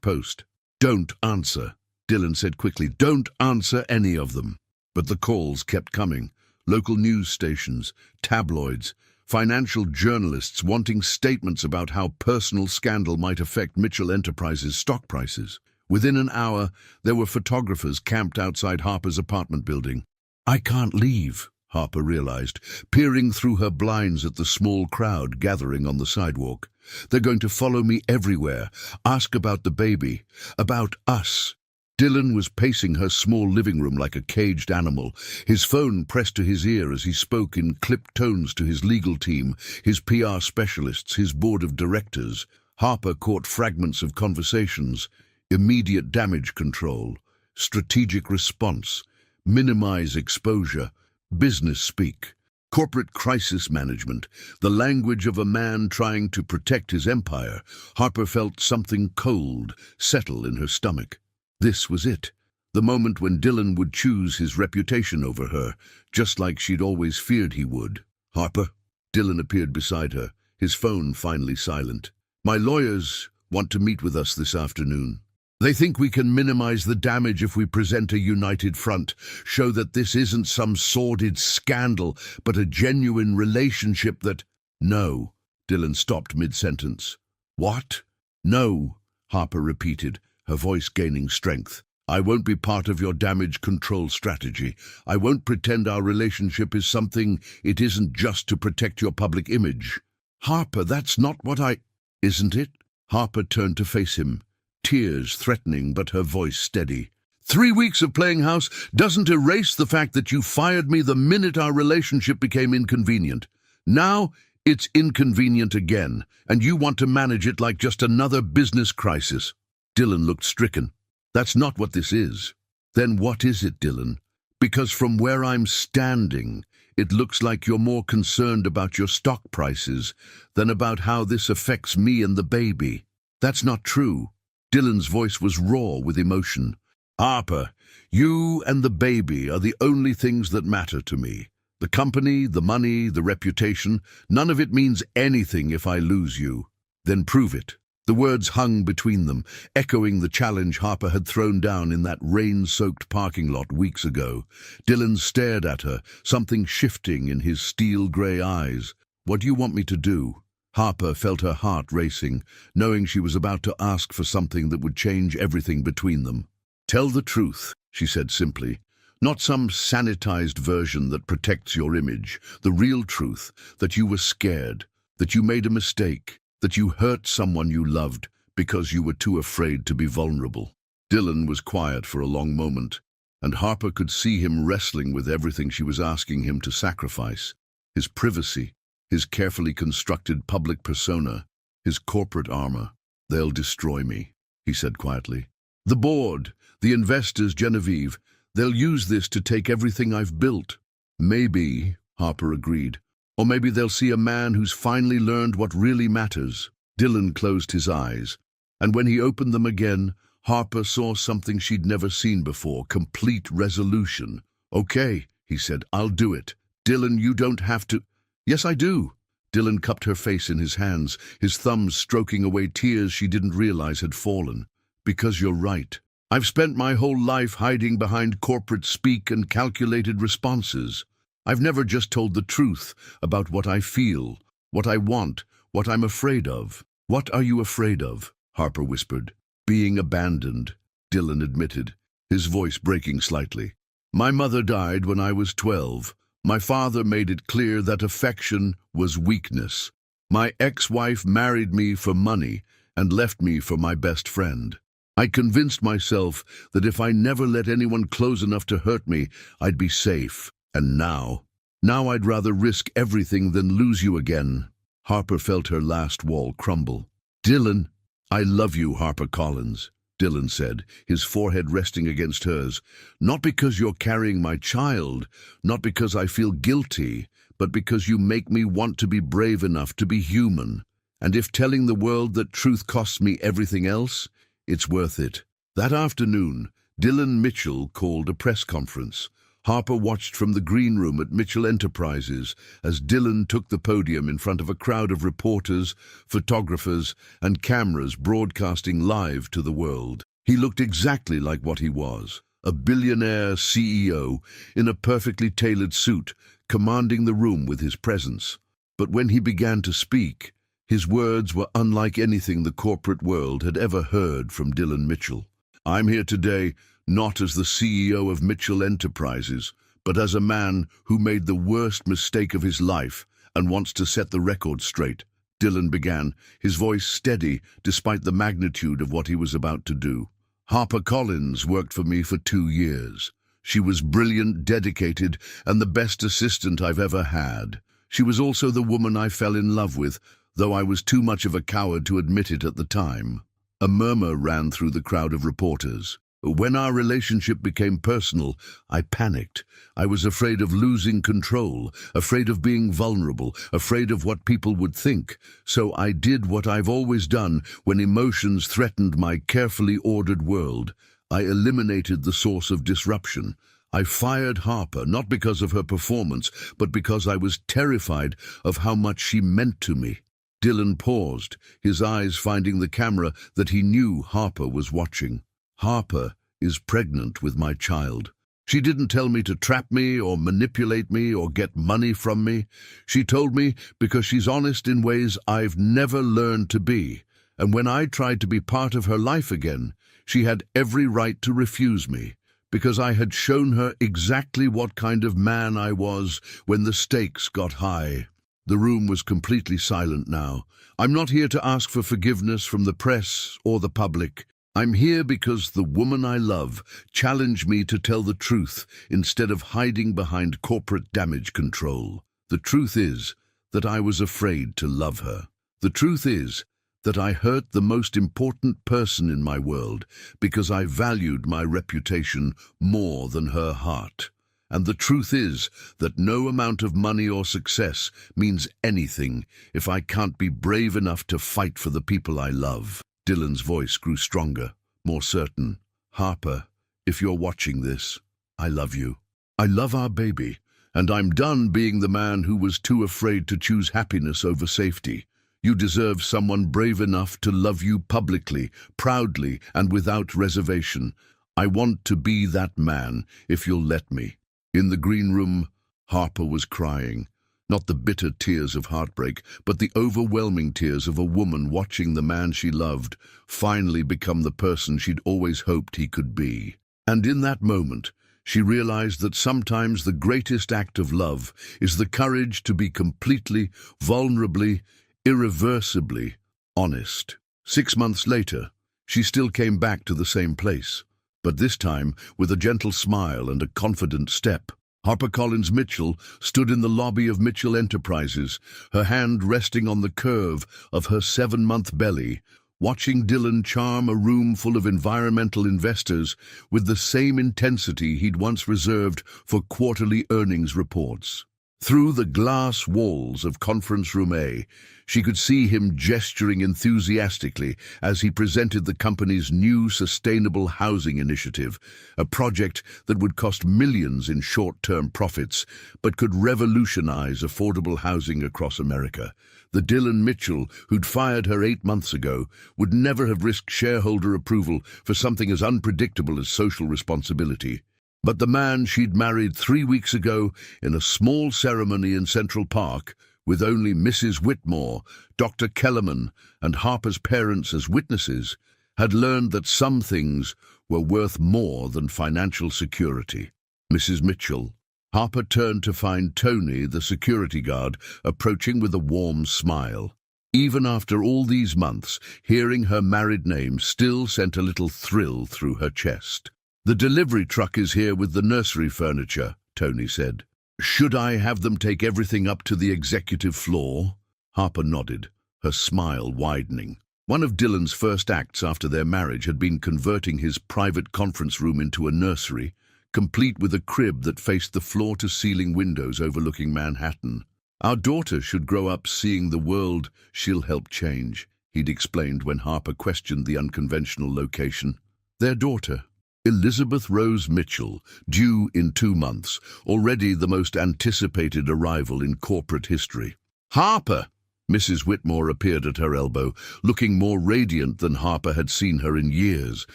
Post. "Don't answer," Dylan said quickly. "Don't answer any of them." But the calls kept coming. Local news stations, tabloids, financial journalists wanting statements about how personal scandal might affect Mitchell Enterprises' stock prices. Within an hour, there were photographers camped outside Harper's apartment building. "I can't leave," Harper realized, peering through her blinds at the small crowd gathering on the sidewalk. "They're going to follow me everywhere, ask about the baby, about us." Dylan was pacing her small living room like a caged animal, his phone pressed to his ear as he spoke in clipped tones to his legal team, his PR specialists, his board of directors. Harper caught fragments of conversations: immediate damage control, strategic response, minimize exposure, business speak, corporate crisis management, the language of a man trying to protect his empire. Harper felt something cold settle in her stomach. This was it, the moment when Dylan would choose his reputation over her, just like she'd always feared he would. "Harper?" Dylan appeared beside her, his phone finally silent. "My lawyers want to meet with us this afternoon. They think we can minimize the damage if we present a united front, show that this isn't some sordid scandal, but a genuine relationship that—" "No," Dylan stopped mid-sentence. "What?" "No," Harper repeated, her voice gaining strength. "I won't be part of your damage control strategy. I won't pretend our relationship is something it isn't just to protect your public image." "Harper, that's not what I—" "Isn't it?" Harper turned to face him, tears threatening but her voice steady. 3 weeks of playing house doesn't erase the fact that you fired me the minute our relationship became inconvenient. Now it's inconvenient again, and you want to manage it like just another business crisis." Dylan looked stricken. "That's not what this is." "Then what is it, Dylan? Because from where I'm standing, it looks like you're more concerned about your stock prices than about how this affects me and the baby." "That's not true." Dylan's voice was raw with emotion. "Harper, you and the baby are the only things that matter to me. The company, the money, the reputation, none of it means anything if I lose you." "Then prove it." The words hung between them, echoing the challenge Harper had thrown down in that rain-soaked parking lot weeks ago. Dylan stared at her, something shifting in his steel-grey eyes. "What do you want me to do?" Harper felt her heart racing, knowing she was about to ask for something that would change everything between them. "Tell the truth," she said simply. "Not some sanitized version that protects your image. The real truth, that you were scared, that you made a mistake, that you hurt someone you loved because you were too afraid to be vulnerable." Dylan was quiet for a long moment, and Harper could see him wrestling with everything she was asking him to sacrifice: his privacy, his carefully constructed public persona, his corporate armor. "They'll destroy me," he said quietly. "The board, the investors, Genevieve, they'll use this to take everything I've built." "Maybe," Harper agreed. "Or maybe they'll see a man who's finally learned what really matters." Dylan closed his eyes, and when he opened them again, Harper saw something she'd never seen before: complete resolution. "Okay," he said, "I'll do it. Dylan, you don't have to—" "Yes, I do." Dylan cupped her face in his hands, his thumbs stroking away tears she didn't realize had fallen. "Because you're right. I've spent my whole life hiding behind corporate speak and calculated responses. I've never just told the truth about what I feel, what I want, what I'm afraid of." "What are you afraid of?" Harper whispered. "Being abandoned," Dylan admitted, his voice breaking slightly. "My mother died when I was 12. My father made it clear that affection was weakness. My ex-wife married me for money and left me for my best friend. I convinced myself that if I never let anyone close enough to hurt me, I'd be safe. And now I'd rather risk everything than lose you again." Harper felt her last wall crumble. "Dylan." "I love you, Harper Collins," Dylan said, his forehead resting against hers. "Not because you're carrying my child, not because I feel guilty, but because you make me want to be brave enough to be human. And if telling the world that truth costs me everything else, it's worth it." That afternoon, Dylan Mitchell called a press conference. Harper watched from the green room at Mitchell Enterprises as Dylan took the podium in front of a crowd of reporters, photographers, and cameras broadcasting live to the world. He looked exactly like what he was, a billionaire CEO in a perfectly tailored suit, commanding the room with his presence. But when he began to speak, his words were unlike anything the corporate world had ever heard from Dylan Mitchell. "I'm here today not as the CEO of Mitchell Enterprises, but as a man who made the worst mistake of his life and wants to set the record straight," Dylan began, his voice steady despite the magnitude of what he was about to do. HarperCollins worked for me for 2 years. She was brilliant, dedicated, and the best assistant I've ever had. She was also the woman I fell in love with, though I was too much of a coward to admit it at the time. A murmur ran through the crowd of reporters. When our relationship became personal, I panicked. I was afraid of losing control, afraid of being vulnerable, afraid of what people would think. So I did what I've always done when emotions threatened my carefully ordered world. I eliminated the source of disruption. I fired Harper, not because of her performance, but because I was terrified of how much she meant to me. Dylan paused, his eyes finding the camera that he knew Harper was watching. Harper is pregnant with my child. She didn't tell me to trap me or manipulate me or get money from me. She told me because she's honest in ways I've never learned to be. And when I tried to be part of her life again, she had every right to refuse me, because I had shown her exactly what kind of man I was when the stakes got high. The room was completely silent now. I'm not here to ask for forgiveness from the press or the public. I'm here because the woman I love challenged me to tell the truth instead of hiding behind corporate damage control. The truth is that I was afraid to love her. The truth is that I hurt the most important person in my world because I valued my reputation more than her heart. And the truth is that no amount of money or success means anything if I can't be brave enough to fight for the people I love. Dylan's voice grew stronger, more certain. Harper, if you're watching this, I love you. I love our baby, and I'm done being the man who was too afraid to choose happiness over safety. You deserve someone brave enough to love you publicly, proudly, and without reservation. I want to be that man, if you'll let me. In the green room, Harper was crying. Not the bitter tears of heartbreak, but the overwhelming tears of a woman watching the man she loved finally become the person she'd always hoped he could be. And in that moment, she realized that sometimes the greatest act of love is the courage to be completely, vulnerably, irreversibly honest. 6 months later, she still came back to the same place, but this time with a gentle smile and a confident step. HarperCollins Mitchell stood in the lobby of Mitchell Enterprises, her hand resting on the curve of her 7-month belly, watching Dylan charm a room full of environmental investors with the same intensity he'd once reserved for quarterly earnings reports. Through the glass walls of Conference Room A, she could see him gesturing enthusiastically as he presented the company's new sustainable housing initiative, a project that would cost millions in short-term profits, but could revolutionize affordable housing across America. The Dylan Mitchell, who'd fired her 8 months ago, would never have risked shareholder approval for something as unpredictable as social responsibility. But the man she'd married 3 weeks ago in a small ceremony in Central Park, with only Mrs. Whitmore, Dr. Kellerman, and Harper's parents as witnesses, had learned that some things were worth more than financial security. Mrs. Mitchell. Harper turned to find Tony, the security guard, approaching with a warm smile. Even after all these months, hearing her married name still sent a little thrill through her chest. "The delivery truck is here with the nursery furniture," Tony said. "Should I have them take everything up to the executive floor?" Harper nodded, her smile widening. One of Dylan's first acts after their marriage had been converting his private conference room into a nursery, complete with a crib that faced the floor-to-ceiling windows overlooking Manhattan. "Our daughter should grow up seeing the world she'll help change," he'd explained when Harper questioned the unconventional location. Their daughter, Elizabeth Rose Mitchell, due in 2 months, already the most anticipated arrival in corporate history. "Harper!" Mrs. Whitmore appeared at her elbow, looking more radiant than Harper had seen her in years.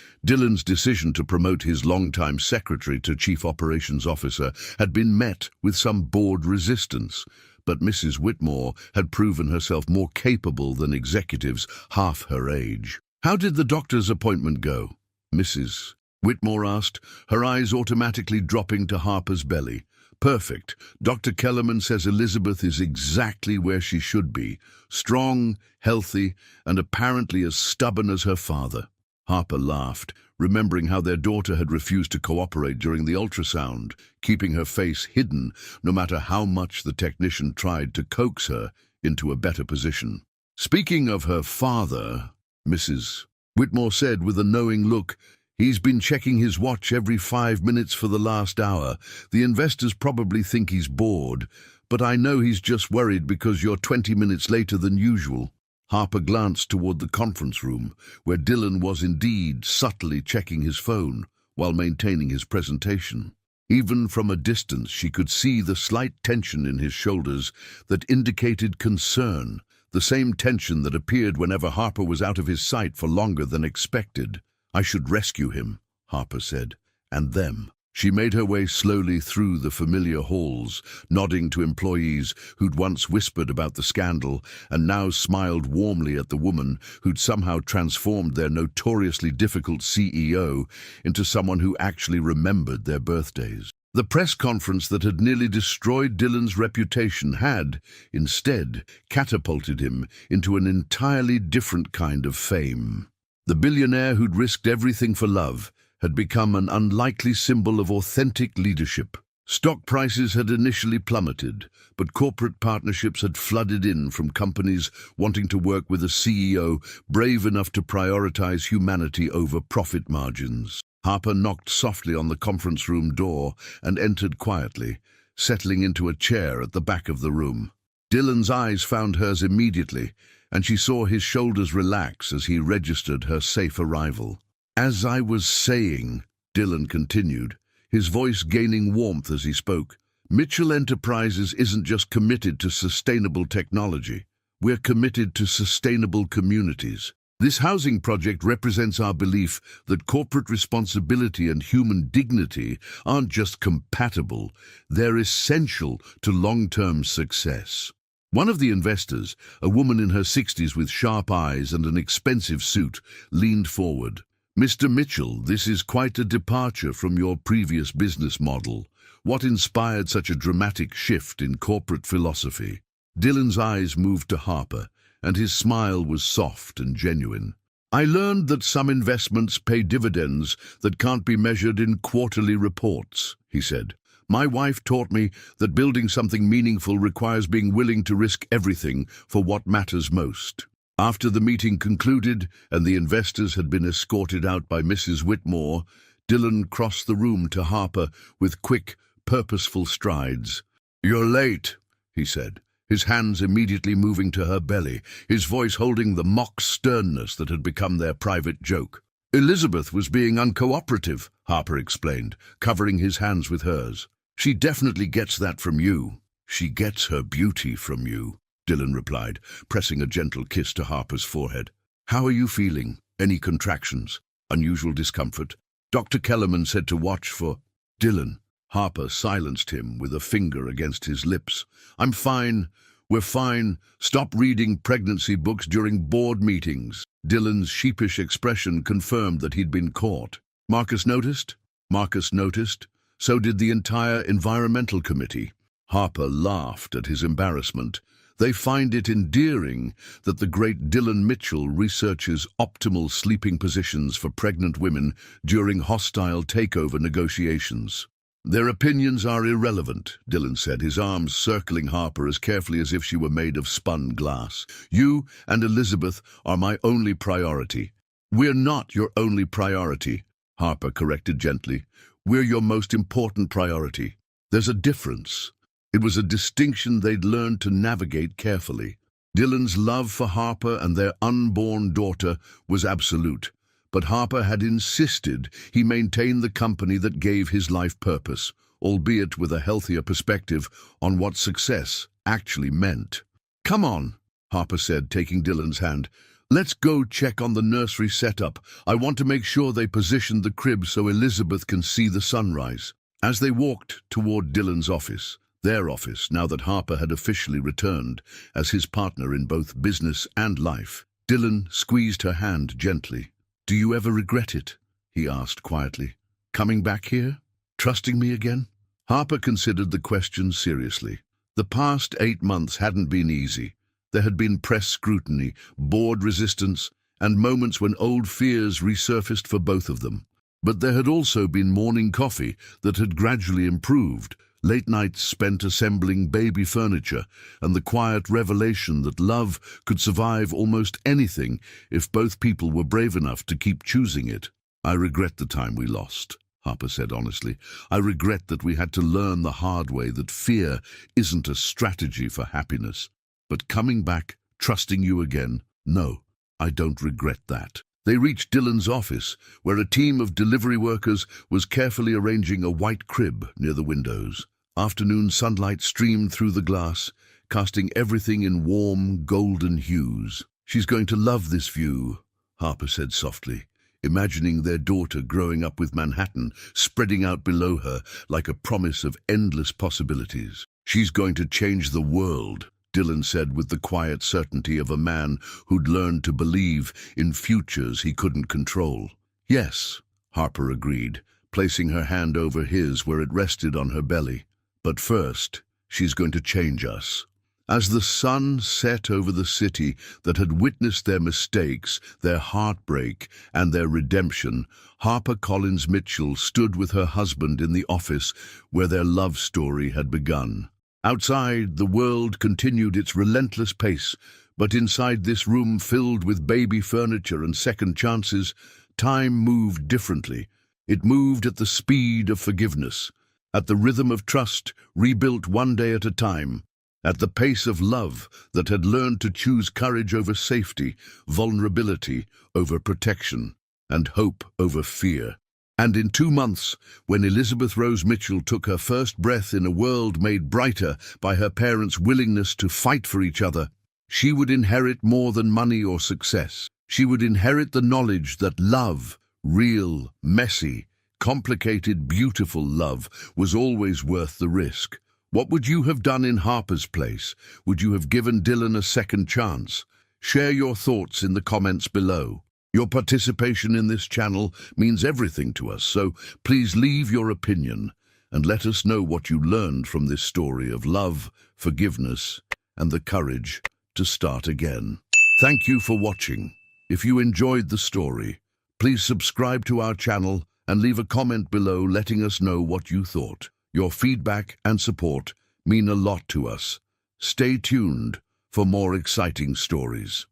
Dylan's decision to promote his longtime secretary to Chief Operations Officer had been met with some board resistance, but Mrs. Whitmore had proven herself more capable than executives half her age. "How did the doctor's appointment go?" Mrs. Whitmore asked, her eyes automatically dropping to Harper's belly. "Perfect. Dr. Kellerman says Elizabeth is exactly where she should be, strong, healthy, and apparently as stubborn as her father." Harper laughed, remembering how their daughter had refused to cooperate during the ultrasound, keeping her face hidden no matter how much the technician tried to coax her into a better position. Speaking of her father, Mrs. Whitmore said with a knowing look, "He's been checking his watch every 5 minutes for the last hour. The investors probably think he's bored, but I know he's just worried because you're 20 minutes later than usual." Harper glanced toward the conference room, where Dylan was indeed subtly checking his phone while maintaining his presentation. Even from a distance, she could see the slight tension in his shoulders that indicated concern, the same tension that appeared whenever Harper was out of his sight for longer than expected. "I should rescue him," Harper said, "and them." She made her way slowly through the familiar halls, nodding to employees who'd once whispered about the scandal and now smiled warmly at the woman who'd somehow transformed their notoriously difficult CEO into someone who actually remembered their birthdays. The press conference that had nearly destroyed Dylan's reputation had, instead, catapulted him into an entirely different kind of fame. The billionaire who'd risked everything for love had become an unlikely symbol of authentic leadership. Stock prices had initially plummeted, but corporate partnerships had flooded in from companies wanting to work with a CEO brave enough to prioritize humanity over profit margins. Harper knocked softly on the conference room door and entered quietly, settling into a chair at the back of the room. Dylan's eyes found hers immediately, and she saw his shoulders relax as he registered her safe arrival. "As I was saying," Dylan continued, his voice gaining warmth as he spoke, "Mitchell Enterprises isn't just committed to sustainable technology. We're committed to sustainable communities. This housing project represents our belief that corporate responsibility and human dignity aren't just compatible, they're essential to long-term success." One of the investors, a woman in her 60s with sharp eyes and an expensive suit, leaned forward. "Mr. Mitchell, this is quite a departure from your previous business model. What inspired such a dramatic shift in corporate philosophy?" Dylan's eyes moved to Harper, and his smile was soft and genuine. "I learned that some investments pay dividends that can't be measured in quarterly reports," he said. "My wife taught me that building something meaningful requires being willing to risk everything for what matters most." After the meeting concluded and the investors had been escorted out by Mrs. Whitmore, Dylan crossed the room to Harper with quick, purposeful strides. "You're late," he said, his hands immediately moving to her belly, his voice holding the mock sternness that had become their private joke. "Elizabeth was being uncooperative," Harper explained, covering his hands with hers. "She definitely gets that from you." "She gets her beauty from you," Dylan replied, pressing a gentle kiss to Harper's forehead. "How are you feeling? Any contractions? Unusual discomfort?" Dr. Kellerman said to watch for Dylan. Harper silenced him with a finger against his lips. "I'm fine. We're fine. Stop reading pregnancy books during board meetings." Dylan's sheepish expression confirmed that he'd been caught. Marcus noticed? Marcus noticed. So did the entire environmental committee. Harper laughed at his embarrassment. "They find it endearing that the great Dylan Mitchell researches optimal sleeping positions for pregnant women during hostile takeover negotiations." "Their opinions are irrelevant," Dylan said, his arms circling Harper as carefully as if she were made of spun glass. "You and Elizabeth are my only priority." "We're not your only priority," Harper corrected gently. "We're your most important priority. There's a difference." It was a distinction they'd learned to navigate carefully. Dylan's love for Harper and their unborn daughter was absolute, but Harper had insisted he maintain the company that gave his life purpose, albeit with a healthier perspective on what success actually meant. "Come on," Harper said, taking Dylan's hand. "Let's go check on the nursery setup. I want to make sure they position the crib so Elizabeth can see the sunrise." As they walked toward Dylan's office, their office, now that Harper had officially returned as his partner in both business and life, Dylan squeezed her hand gently. "Do you ever regret it?" he asked quietly. "Coming back here? Trusting me again?" Harper considered the question seriously. The past 8 months hadn't been easy. There had been press scrutiny, board resistance, and moments when old fears resurfaced for both of them. But there had also been morning coffee that had gradually improved, late nights spent assembling baby furniture, and the quiet revelation that love could survive almost anything if both people were brave enough to keep choosing it. "I regret the time we lost," Harper said honestly. "I regret that we had to learn the hard way that fear isn't a strategy for happiness. But coming back, trusting you again, no, I don't regret that." They reached Dylan's office, where a team of delivery workers was carefully arranging a white crib near the windows. Afternoon sunlight streamed through the glass, casting everything in warm, golden hues. "She's going to love this view," Harper said softly, imagining their daughter growing up with Manhattan spreading out below her like a promise of endless possibilities. "She's going to change the world," Dylan said with the quiet certainty of a man who'd learned to believe in futures he couldn't control. "Yes," Harper agreed, placing her hand over his where it rested on her belly. "But first, she's going to change us." As the sun set over the city that had witnessed their mistakes, their heartbreak, and their redemption, Harper Collins Mitchell stood with her husband in the office where their love story had begun. Outside, the world continued its relentless pace, but inside this room filled with baby furniture and second chances, time moved differently. It moved at the speed of forgiveness, at the rhythm of trust rebuilt one day at a time, at the pace of love that had learned to choose courage over safety, vulnerability over protection, and hope over fear. And in 2 months, when Elizabeth Rose Mitchell took her first breath in a world made brighter by her parents' willingness to fight for each other, she would inherit more than money or success. She would inherit the knowledge that love, real, messy, complicated, beautiful love, was always worth the risk. What would you have done in Harper's place? Would you have given Dylan a second chance? Share your thoughts in the comments below. Your participation in this channel means everything to us, so please leave your opinion and let us know what you learned from this story of love, forgiveness, and the courage to start again. Thank you for watching. If you enjoyed the story, please subscribe to our channel and leave a comment below letting us know what you thought. Your feedback and support mean a lot to us. Stay tuned for more exciting stories.